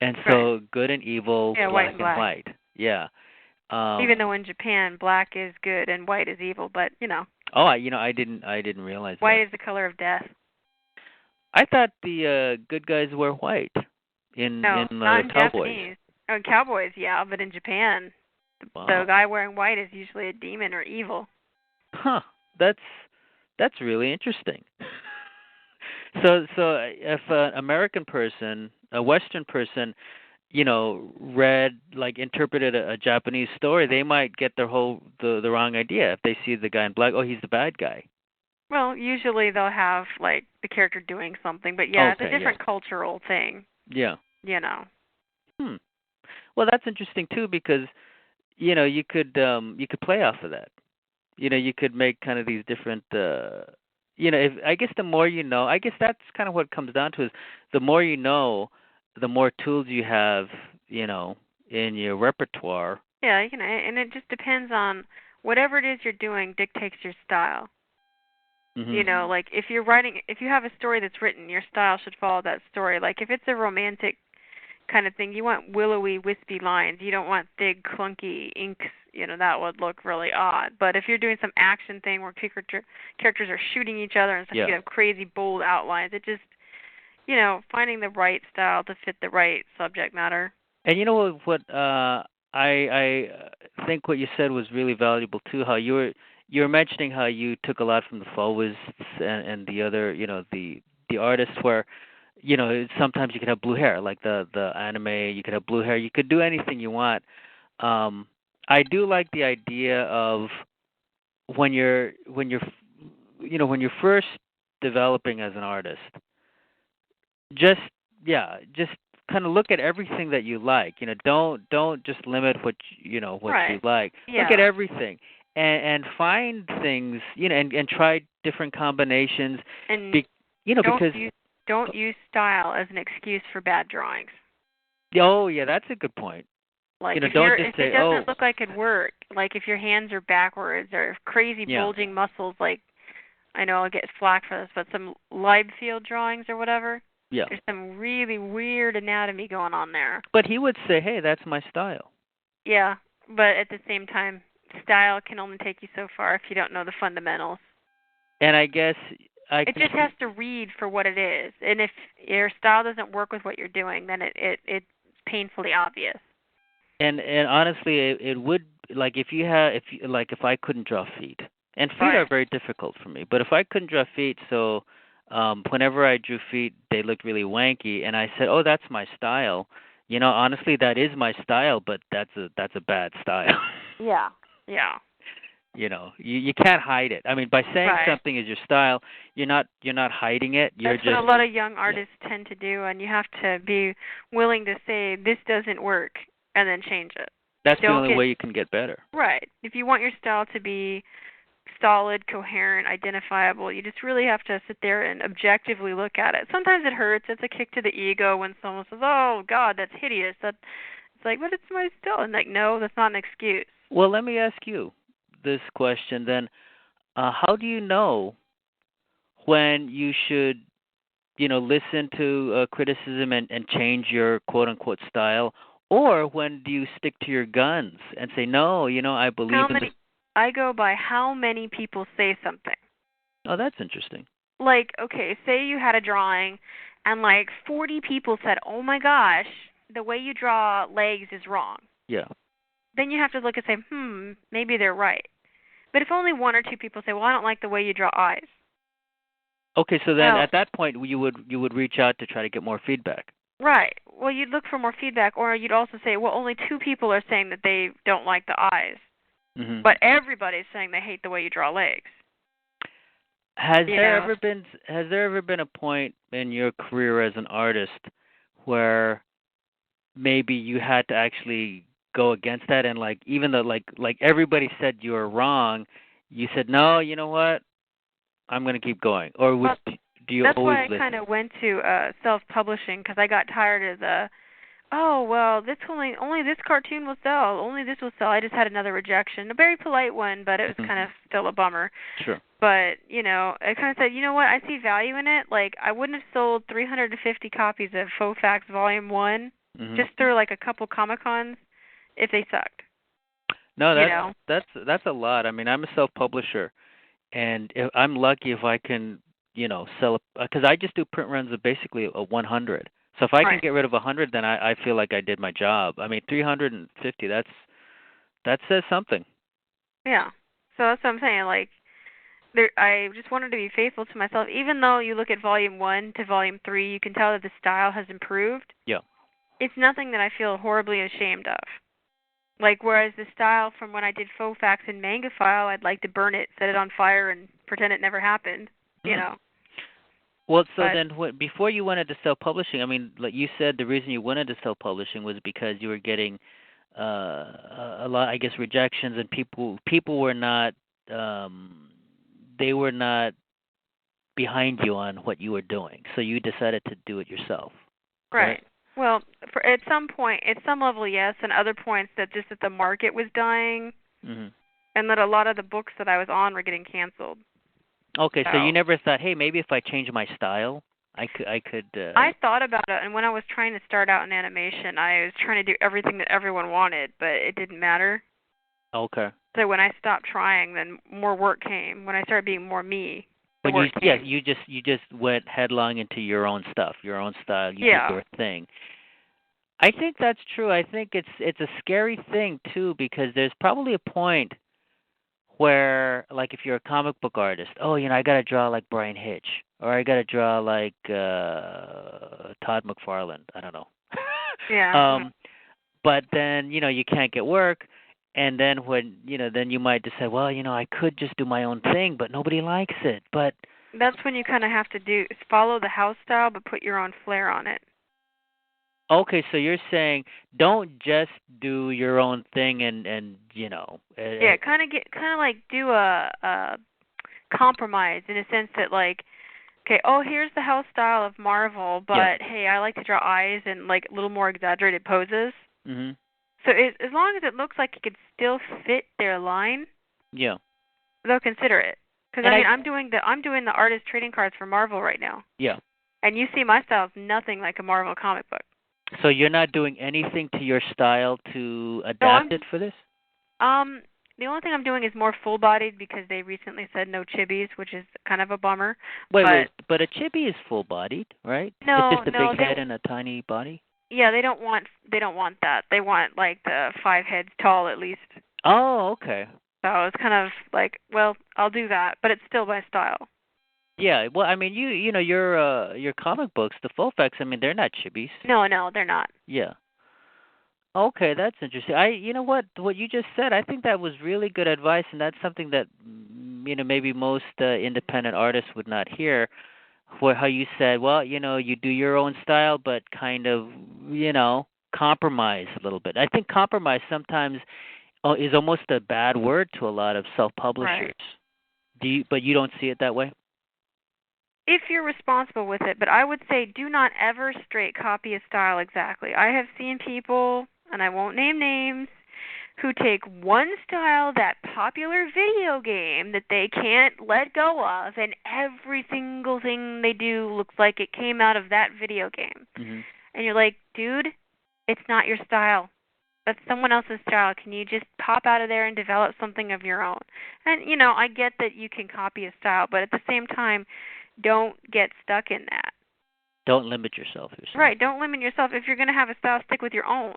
and so good and evil, black and white. Yeah. Even though in Japan, black is good and white is evil, but Oh, I didn't realize white that. is the color of death. I thought the good guys were white in not in Cowboys. Japanese. Oh, in Cowboys, yeah, but in Japan, the guy wearing white is usually a demon or evil. Huh. That's really interesting. So if an American person, a Western person, interpreted a Japanese story, they might get the wrong idea if they see the guy in black. Oh, he's the bad guy. Well, usually they'll have like the character doing something, but it's a different cultural thing. Yeah. Well, that's interesting too, because you could play off of that. You could make kind of these different. I guess the more you know, I guess that's kind of what it comes down to, is the more you know, the more tools you have, in your repertoire. Yeah, and it just depends on whatever it is you're doing dictates your style. Mm-hmm. Like if you have a story that's written, your style should follow that story. Like if it's a romantic kind of thing, you want willowy, wispy lines. You don't want thick, clunky inks. That would look really odd. But if you're doing some action thing where characters are shooting each other and stuff, you have crazy, bold outlines. It just, finding the right style to fit the right subject matter. And what I think what you said was really valuable too. How you you were mentioning how you took a lot from the Fauvists and the other, the artists where, sometimes you could have blue hair, like the anime. You could have blue hair. You could do anything you want. I do like the idea of when you're first developing as an artist, just just kind of look at everything that you like. Don't just limit what you like. Yeah. Look at everything and find things, and try different combinations. And Because don't use style as an excuse for bad drawings. oh yeah, that's a good point. Like if don't just if say it doesn't look like it work, like if your hands are backwards or crazy bulging muscles, like I know I'll get flack for this, but some Liebfield drawings or whatever. Yeah. There's some really weird anatomy going on there. But he would say, "Hey, that's my style." Yeah, but at the same time, style can only take you so far if you don't know the fundamentals. And I guess it just has to read for what it is. And if your style doesn't work with what you're doing, then it's painfully obvious. And honestly, it would, like, if I couldn't draw feet, and feet are very difficult for me. But if I couldn't draw feet, so whenever I drew feet, they looked really wanky, and I said, "Oh, that's my style." Honestly, that is my style, but that's a bad style. Yeah. You can't hide it. I mean, by saying something is your style, you're not hiding it. That's what a lot of young artists tend to do, and you have to be willing to say this doesn't work and then change it. That's the only way you can get better. Right. If you want your style to be solid, coherent, identifiable, you just really have to sit there and objectively look at it. Sometimes it hurts. It's a kick to the ego when someone says, "Oh God, that's hideous." It's like, "But it's my style." And like, no, that's not an excuse. Well, let me ask you this question then. How do you know when you should, listen to criticism and change your quote unquote style, or when do you stick to your guns and say, "No, I believe in this"? I go by how many people say something. Oh, that's interesting. Like, okay, say you had a drawing and like 40 people said, "Oh my gosh, the way you draw legs is wrong." Yeah. Then you have to look and say, maybe they're right. But if only one or two people say, "Well, I don't like the way you draw eyes." Okay, so then at that point you would reach out to try to get more feedback. Right. Well, you'd look for more feedback, or you'd also say, "Well, only two people are saying that they don't like the eyes." Mm-hmm. But everybody's saying they hate the way you draw legs. Has there ever been a point in your career as an artist where maybe you had to actually go against that, and like even though like everybody said you were wrong, you said, "No, you know what? I'm going to keep going." Or do you always listen? That's why I kind of went to self-publishing, because I got tired of the, "Oh, well, this only this cartoon will sell. Only this will sell." I just had another rejection, a very polite one, but it was kind of still a bummer. Sure. But, I kind of said, "You know what? I see value in it. Like, I wouldn't have sold 350 copies of Faux Facts Volume 1 just through, like, a couple Comic-Cons if they sucked." No, that's a lot. I mean, I'm a self-publisher, and I'm lucky if I can, sell, because I just do print runs of basically a 100. So if I can get rid of 100, then I feel like I did my job. I mean, 350, that says something. Yeah. So that's what I'm saying. Like, I just wanted to be faithful to myself. Even though you look at Volume 1 to Volume 3, you can tell that the style has improved. Yeah. It's nothing that I feel horribly ashamed of. Like, whereas the style from when I did Faux Facts and Manga File, I'd like to burn it, set it on fire, and pretend it never happened, Well, so then before you went into self-publishing, I mean, like you said, the reason you went into self-publishing was because you were getting a lot, I guess, rejections, and people were not they were not behind you on what you were doing. So you decided to do it yourself. Right. Well, at some level, yes, and other points that the market was dying, and that a lot of the books that I was on were getting canceled. Okay, so you never thought, "Hey, maybe if I change my style, I could." I thought about it, and when I was trying to start out in animation, I was trying to do everything that everyone wanted, but it didn't matter. Okay. So when I stopped trying, then more work came. When I started being more me, you just went headlong into your own stuff, your own style. You did your thing. I think that's true. I think it's a scary thing too, because there's probably a point where, like, if you're a comic book artist, oh, I got to draw like Brian Hitch, or I got to draw like Todd McFarlane. I don't know. Yeah. But then, you can't get work, and then then you might decide, well, I could just do my own thing, but nobody likes it. But That's when you kind of have to follow the house style, but put your own flair on it. okay, so you're saying don't just do your own thing and Yeah, kind of like do a compromise in a sense that, like, okay, oh, here's the house style of Marvel, but hey, I like to draw eyes and like a little more exaggerated poses. Mhm. So as long as it looks like it could still fit their line, Yeah. they'll consider it. Because And I'm doing the artist trading cards for Marvel right now, yeah. and you see my style is nothing like a Marvel comic book. So you're not doing anything to your style to So adapt it for this? The only thing I'm doing is more full-bodied because they recently said no chibis, which is kind of a bummer. Wait, but a chibi is full-bodied, right? No, It's just a no, big head and a tiny body. yeah, they don't want that. They want like the 5 heads tall at least. Oh, okay. So it's kind of like, well, I'll do that, but it's still my style. Yeah, well, I mean, your comic books, the Faux Facts, I mean, they're not chibis. No, they're not. Yeah. Okay, that's interesting. You know what you just said, I think that was really good advice, and that's something that maybe most independent artists would not hear. Where how you said, well, you do your own style, but kind of, compromise a little bit. I think compromise sometimes is almost a bad word to a lot of self-publishers. Right. But you don't see it that way? If you're responsible with it, but I would say do not ever straight copy a style exactly. I have seen people, and I won't name names, who take one style, that popular video game that they can't let go of, and every single thing they do looks like it came out of that video game. Mm-hmm. And you're like, dude, it's not your style. That's someone else's style. Can you just pop out of there and develop something of your own? And, I get that you can copy a style, but at the same time, don't get stuck in that. Don't limit yourself. Right, don't limit yourself. If you're going to have a style, stick with your own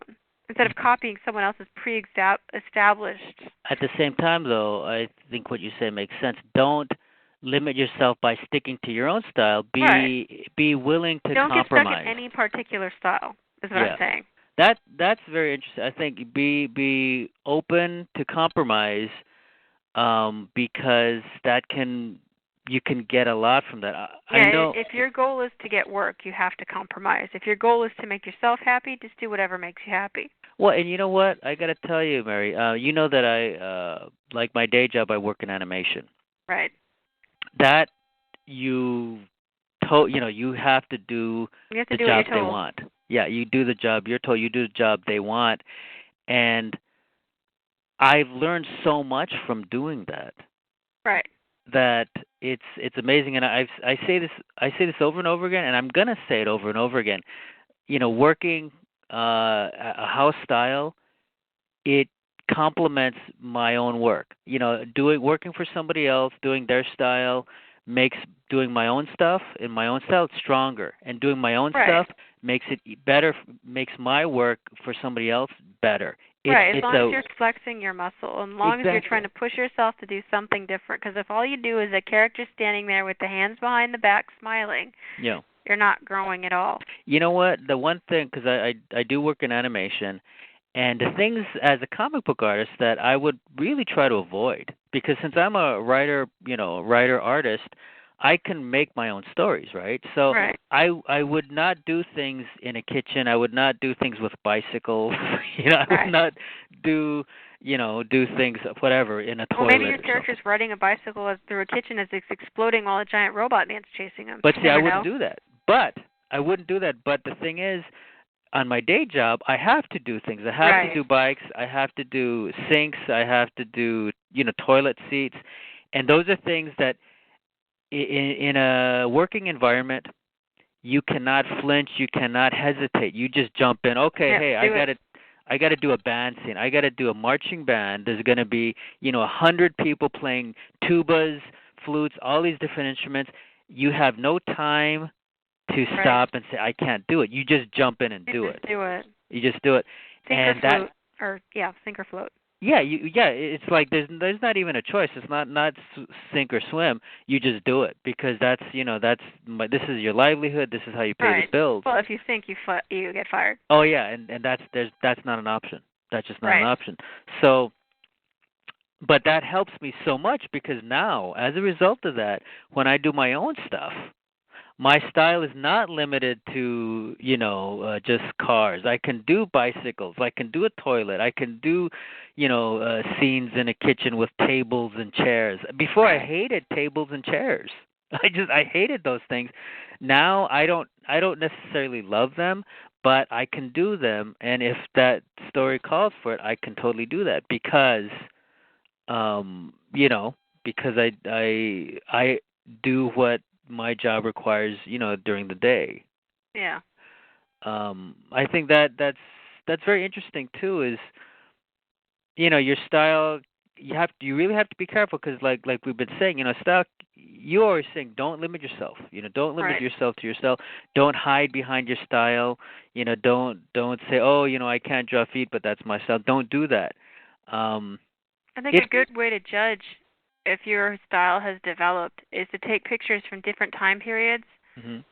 instead of copying someone else's pre-established. At the same time, though, I think what you say makes sense. Don't limit yourself by sticking to your own style. Be willing to don't compromise. Don't get stuck in any particular style, is what I'm saying. That's very interesting. I think be open to compromise, because you can get a lot from that. I know. If your goal is to get work, you have to compromise. If your goal is to make yourself happy, just do whatever makes you happy. Well, and you know what? I got to tell you, Mary, you know that I like my day job, I work in animation. Right. That you have to do the job they want. Yeah, you do the job you're told, you do the job they want. And I've learned so much from doing that. Right. That it's amazing, and I say this over and over again, and I'm gonna say it over and over again. Working a house style, it complements my own work. Working for somebody else, doing their style makes doing my own stuff in my own style stronger, and doing my own stuff makes it better, makes my work for somebody else better. As long as you're flexing your muscle, and as long as you're trying to push yourself to do something different. Because if all you do is a character standing there with the hands behind the back smiling, you're not growing at all. You know what? The one thing, because I do work in animation, and the things as a comic book artist that I would really try to avoid, because since I'm a writer artist, I can make my own stories, right? So I would not do things in a kitchen. I would not do things with bicycles. I would not do things whatever in a toilet. Well, maybe your character's riding a bicycle through a kitchen as it's exploding while a giant robot man's chasing him. But see, I wouldn't do that. But the thing is, on my day job, I have to do things. I have to do bikes. I have to do sinks. I have to do toilet seats, and those are things that in a working environment, you cannot flinch, you cannot hesitate. You just jump in. Okay, I got to do a band scene. I got to do a marching band. There's going to be 100 people playing tubas, flutes, all these different instruments. You have no time to stop and say I can't do it. You just jump in and do it. Do it. You just do it. Sink or float. Sink or float. Yeah, it's like there's not even a choice. It's not sink or swim. You just do it because this is your livelihood. This is how you pay the Right. bills. Well, if you sink, you get fired. Oh yeah, and that's not an option. That's just not an Right. option. So, but that helps me so much because now, as a result of that, when I do my own stuff, my style is not limited to just cars. I can do bicycles. I can do a toilet. I can do scenes in a kitchen with tables and chairs. Before I Right. hated tables and chairs. I hated those things. Now I don't necessarily love them, but I can do them, and if that story calls for it, I can totally do that because um you know because I do what my job requires during the day. Yeah. I think that's very interesting too, is your style. You really have to be careful because like we've been saying, style, you always saying don't limit yourself. Don't limit Right. yourself to yourself. Don't hide behind your style. Don't say, oh, I can't draw feet, but that's my style. Don't do that. um I think it a good way to judge if your style has developed is to take pictures from different time periods mhm.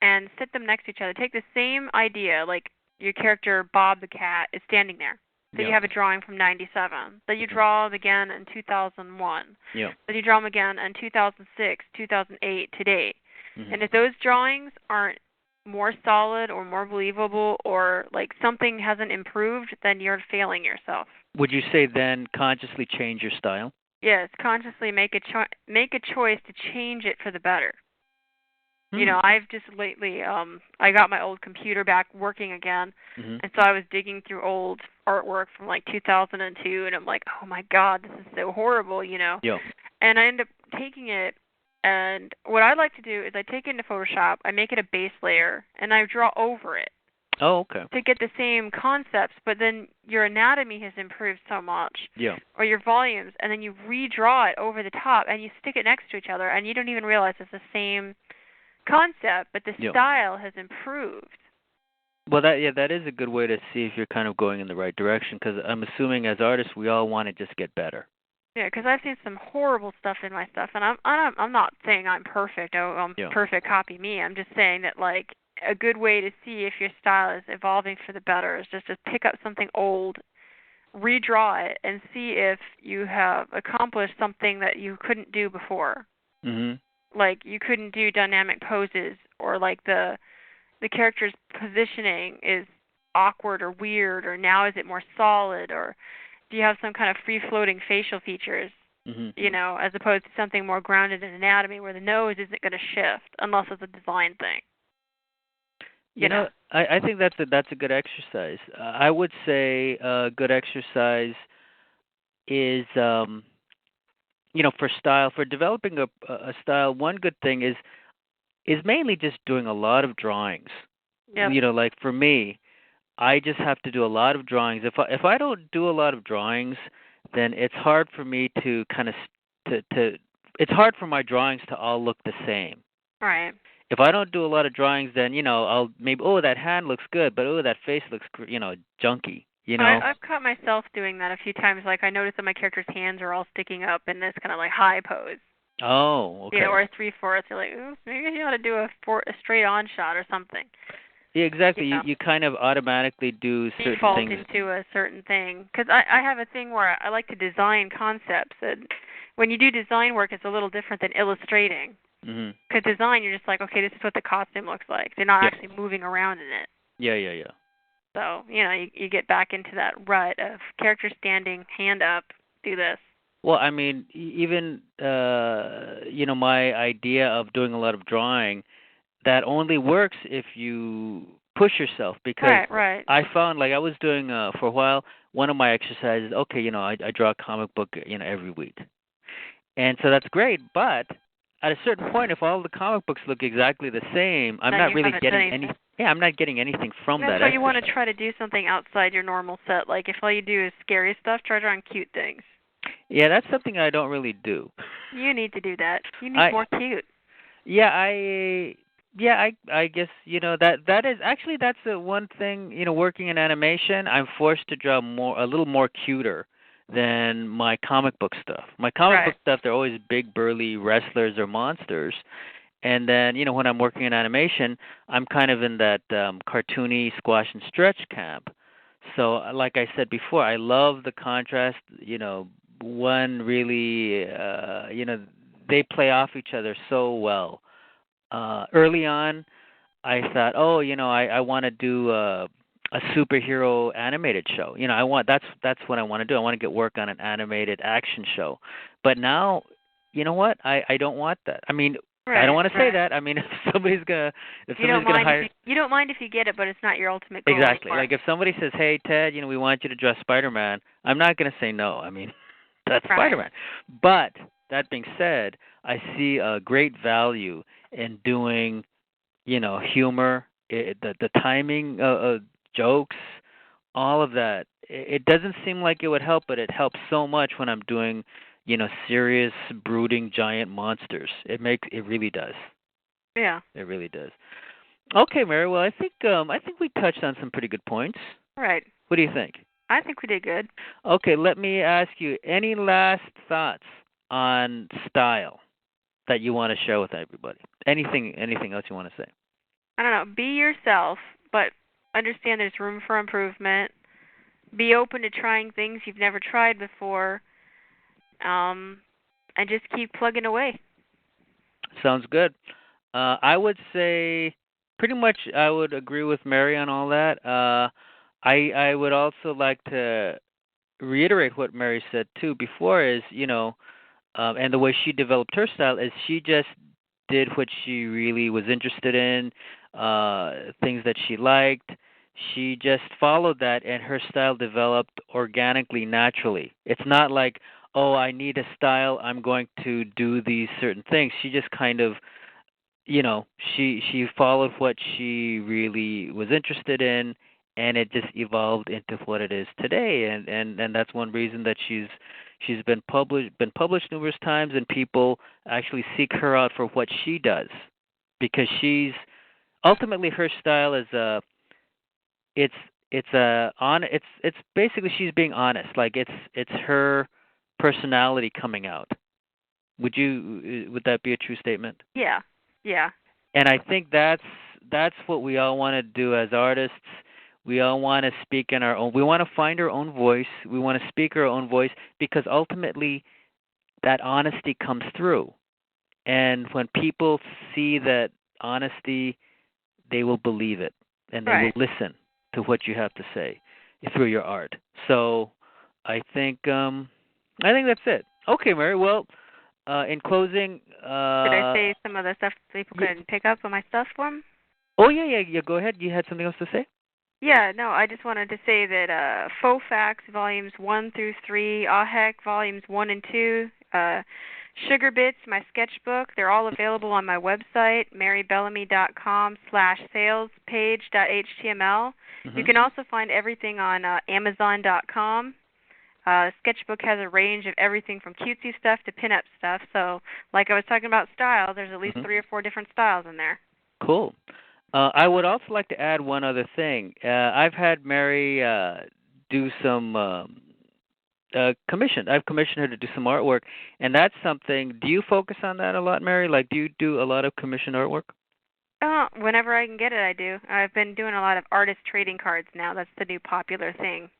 and sit them next to each other. Take the same idea, like your character Bob the cat is standing there. So you Yeah. have a drawing from 97. Then you Mhm. draw him again in 2001. Yeah. Then you draw him again in 2006, 2008, today. Mhm. And if those drawings aren't more solid or more believable or like something hasn't improved, then you're failing yourself. Would you say then consciously change your style? Yes, consciously make a choice to change it for the better. Hmm. I've just lately I got my old computer back working again, Mhm. and so I was digging through old artwork from like 2002, and I'm like, "Oh my god, this is so horrible." Yeah. And I end up taking it, and what I like to do is I take it into Photoshop, I make it a base layer, and I draw over it Oh, okay. to get the same concepts, but then your anatomy has improved so much, Yeah. or your volumes, and then you redraw it over the top, and you stick it next to each other, and you don't even realize it's the same concept, but the Yeah. style has improved. Well, that is a good way to see if you're kind of going in the right direction because I'm assuming as artists we all want to just get better. Yeah, because I've seen some horrible stuff in my stuff, and I'm not saying I'm perfect. Oh, I'm Yeah. perfect. Copy me. I'm just saying that like a good way to see if your style is evolving for the better is just to pick up something old, redraw it, and see if you have accomplished something that you couldn't do before. Mhm. Like you couldn't do dynamic poses, or like the character's positioning is awkward or weird, or now is it more solid, or do you have some kind of free floating facial features, Mhm. as opposed to something more grounded in anatomy where the nose isn't going to shift unless it's a design thing. You know. I think that's a good exercise. I would say a good exercise is for style, for developing a style. One good thing is mainly just doing a lot of drawings. Yep. Like for me, I just have to do a lot of drawings. If I don't do a lot of drawings, then it's hard for me to kind of to it's hard for my drawings to all look the same. Right. If I don't do a lot of drawings, then I'll maybe, oh, that hand looks good, but oh, that face looks junky. I've caught myself doing that a few times. Like I noticed that my character's hands are all sticking up in this kind of like high pose. Oh, okay. Or a 3/4. You're like, ooh, maybe you ought to do a straight on shot or something. Yeah, exactly. You know. You kind of automatically do certain Default things. into a certain thing, because I have a thing where I like to design concepts, and when you do design work it's a little different than illustrating. Mhm. Because design, you're just like, okay, this is what the costume looks like. They're not Yeah. actually moving around in it. Yeah, yeah, yeah. So you get back into that rut of character standing, hand up, do this. Well, I mean, even my idea of doing a lot of drawing, that only works if you push yourself because Right. I found like I was doing for a while, one of my exercises, okay, I draw a comic book, every week. And so that's great, but at a certain point if all the comic books look exactly the same, I'm Then not you really haven't done getting anything. I'm not getting anything from That's that why you want to exercise. try to do something outside your normal set. Like if all you do is scary stuff, try drawing cute things. Yeah, that's something I don't really do. You need to do that. You need I more cute. Yeah, I guess that is actually that's the one thing, working in animation, I'm forced to draw a little more cuter than my comic book stuff. My comic Right. book stuff, they're always big, burly wrestlers or monsters. And then, when I'm working in animation, I'm kind of in that cartoony squash and stretch camp. So, like I said before, I love the contrast. One really, they play off each other so well. Early on, I thought, oh, I want to do a superhero animated show. That's what I want to do. I want to get work on an animated action show. But now, you know what? I don't want that. I mean, I don't Right. want to say Right. that. I mean, if You don't somebody's gonna mind if hire, you don't mind if you get it, but it's not your ultimate goal exactly. anymore. Like if somebody says, "Hey, Ted, we want you to draw Spider-Man," I'm not gonna say no. I mean, that's Right. Spider-Man. But that being said, I see a great value in doing humor, the timing jokes, all of that. It doesn't seem like it would help, but it helps so much when I'm doing, serious, brooding, giant monsters. It really does. Yeah. It really does. Okay, Mary. Well, I think we touched on some pretty good points. Right. What do you think? I think we did good. Okay, let me ask you, any last thoughts on style that you want to share with everybody? Anything else you want to say? I don't know. Be yourself, but understand there's room for improvement. Be open to trying things you've never tried before, and just keep plugging away. Sounds good. I would say pretty much I would agree with Mary on all that. I would also like to reiterate what Mary said too before is, and the way she developed her style is she just did what she really was interested in, things that she liked. She just followed that, and her style developed organically, naturally. It's not like, oh, I need a style, I'm going to do these certain things. She just kind of, she followed what she really was interested in, and it just evolved into what it is today. And that's one reason that she's been published numerous times, and people actually seek her out for what she does, because she's ultimately, her style is it's it's basically she's being honest. Like it's her personality coming out. Would that be a true statement? Yeah. Yeah. And I think that's what we all want to do as artists. We all want to speak in our own. We want to find our own voice. We want to speak our own voice, because ultimately that honesty comes through. And when people see that honesty, they will believe it, and they will Right. listen to what you have to say through your art. So I think that's it. Okay, Mary. Well, in closing, Did I say some of the stuff people yeah, could pick up on my stuff for 'em? oh yeah. Go ahead. You had something else to say? Yeah, no, I just wanted to say that Faux Facts volumes 1 through 3, Ah Heck volumes 1 and 2, Sugar Bits, my sketchbook, they're all available on my website, marybellamy.com/sales page.html. You Hmm. can also find everything on amazon.com. Sketchbook has a range of everything from cutesy stuff to pinup stuff. So, like I was talking about style, there's at least Hmm. 3 or 4 different styles in there. Cool. I would also like to add one other thing. I've had Mary do some commission. I've commissioned her to do some artwork, and that's something. Do you focus on that a lot, Mary? Like, do you do a lot of commission artwork? Whenever I can get it, I do. I've been doing a lot of artist trading cards now. That's the new popular thing.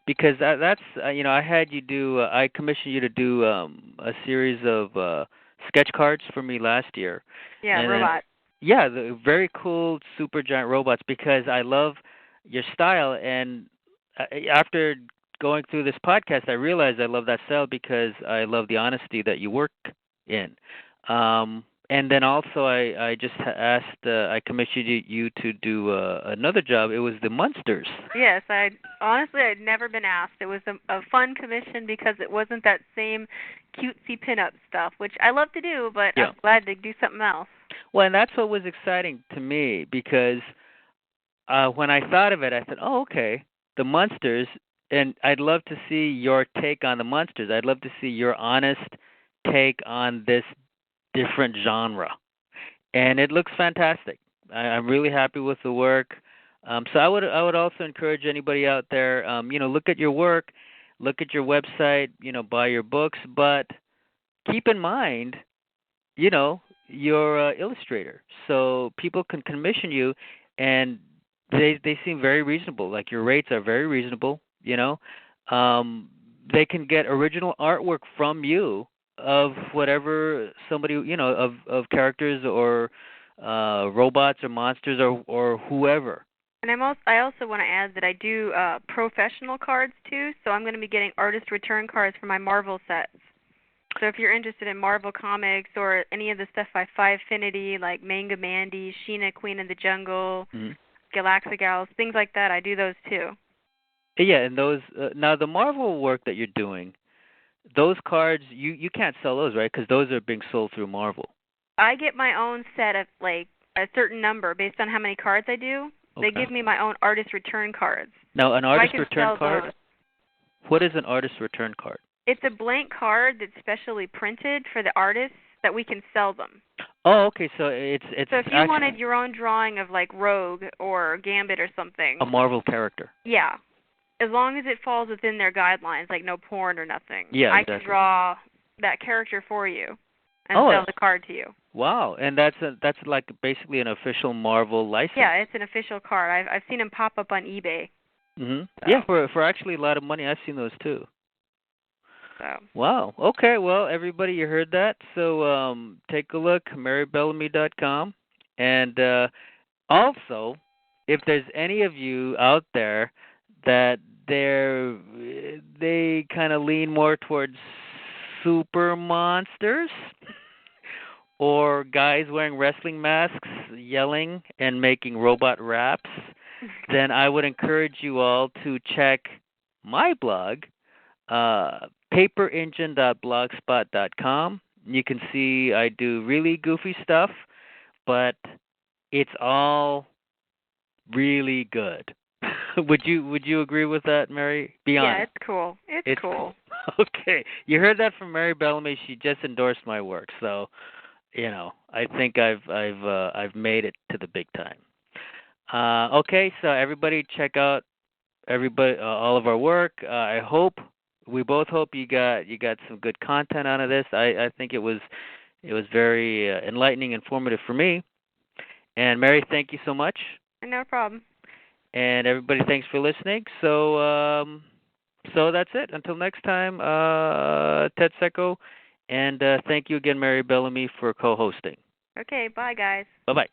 Because that's I had you do. I commissioned you to do a series of sketch cards for me last year, Yeah, and then robot. yeah, the very cool super giant robots, because I love your style. And after going through this podcast, I realized I love that style because I love the honesty that you work in. And then also, I just asked, I commissioned you to do another job. It was the Munsters. Yes, I'd never been asked. It was a fun commission because it wasn't that same cutesy pinup stuff, which I love to do, but Yeah. I'm glad to do something else. Well, and that's what was exciting to me, because when I thought of it, I said, "Oh, okay, the Munsters," and I'd love to see your take on the Munsters. I'd love to see your honest take on this different genre, and it looks fantastic. I'm really happy with the work. So I would also encourage anybody out there, look at your work. look at your website, buy your books, but keep in mind, you're an illustrator, so people can commission you, and they seem very reasonable. Like your rates are very reasonable. They can get original artwork from you of whatever somebody of characters or robots or monsters or whoever. And I also want to add that I do professional cards too, so I'm going to be getting artist return cards for my Marvel sets. So if you're interested in Marvel Comics or any of the stuff by Fivefinity, like Manga Mandy, Sheena, Queen of the Jungle, Galaxigals, things like that, I do those too. Yeah, and those now the Marvel work that you're doing, those cards you can't sell those, right? Because those are being sold through Marvel. I get my own set of like a certain number based on how many cards I do. Okay. They give me my own artist return cards. Now, an artist so return card. Those. What is an artist return card? It's a blank card that's specially printed for the artists that we can sell them. Oh, okay. So it's so if you wanted your own drawing of like Rogue or Gambit or something, a Marvel character. Yeah, as long as it falls within their guidelines, like no porn or nothing. Yeah, I can draw that character for you and sell the card to you. Wow, and that's like basically an official Marvel license. Yeah, it's an official card. I've seen them pop up on eBay. Mhm. So. Yeah, for actually a lot of money. I've seen those too. So. Wow. Okay. Well, everybody, you heard that. So take a look, marybellamy.com, and also, if there's any of you out there that they kind of lean more towards super monsters or guys wearing wrestling masks, yelling and making robot raps, then I would encourage you all to check my blog, paperengine.blogspot.com. You can see I do really goofy stuff, but it's all really good. Would you agree with that, Mary? Be honest. Yeah, it's cool. It's cool. Okay. You heard that from Mary Bellamy. She just endorsed my work. So, I think I've made it to the big time. Okay, so everybody check out all of our work. We both hope you got some good content out of this. I think it was very enlightening, informative for me. And Mary, thank you so much. No problem. And everybody, thanks for listening. So that's it. Until next time, Ted Seko, and thank you again, Mary Bellamy, for co-hosting. Okay, bye, guys. Bye-bye.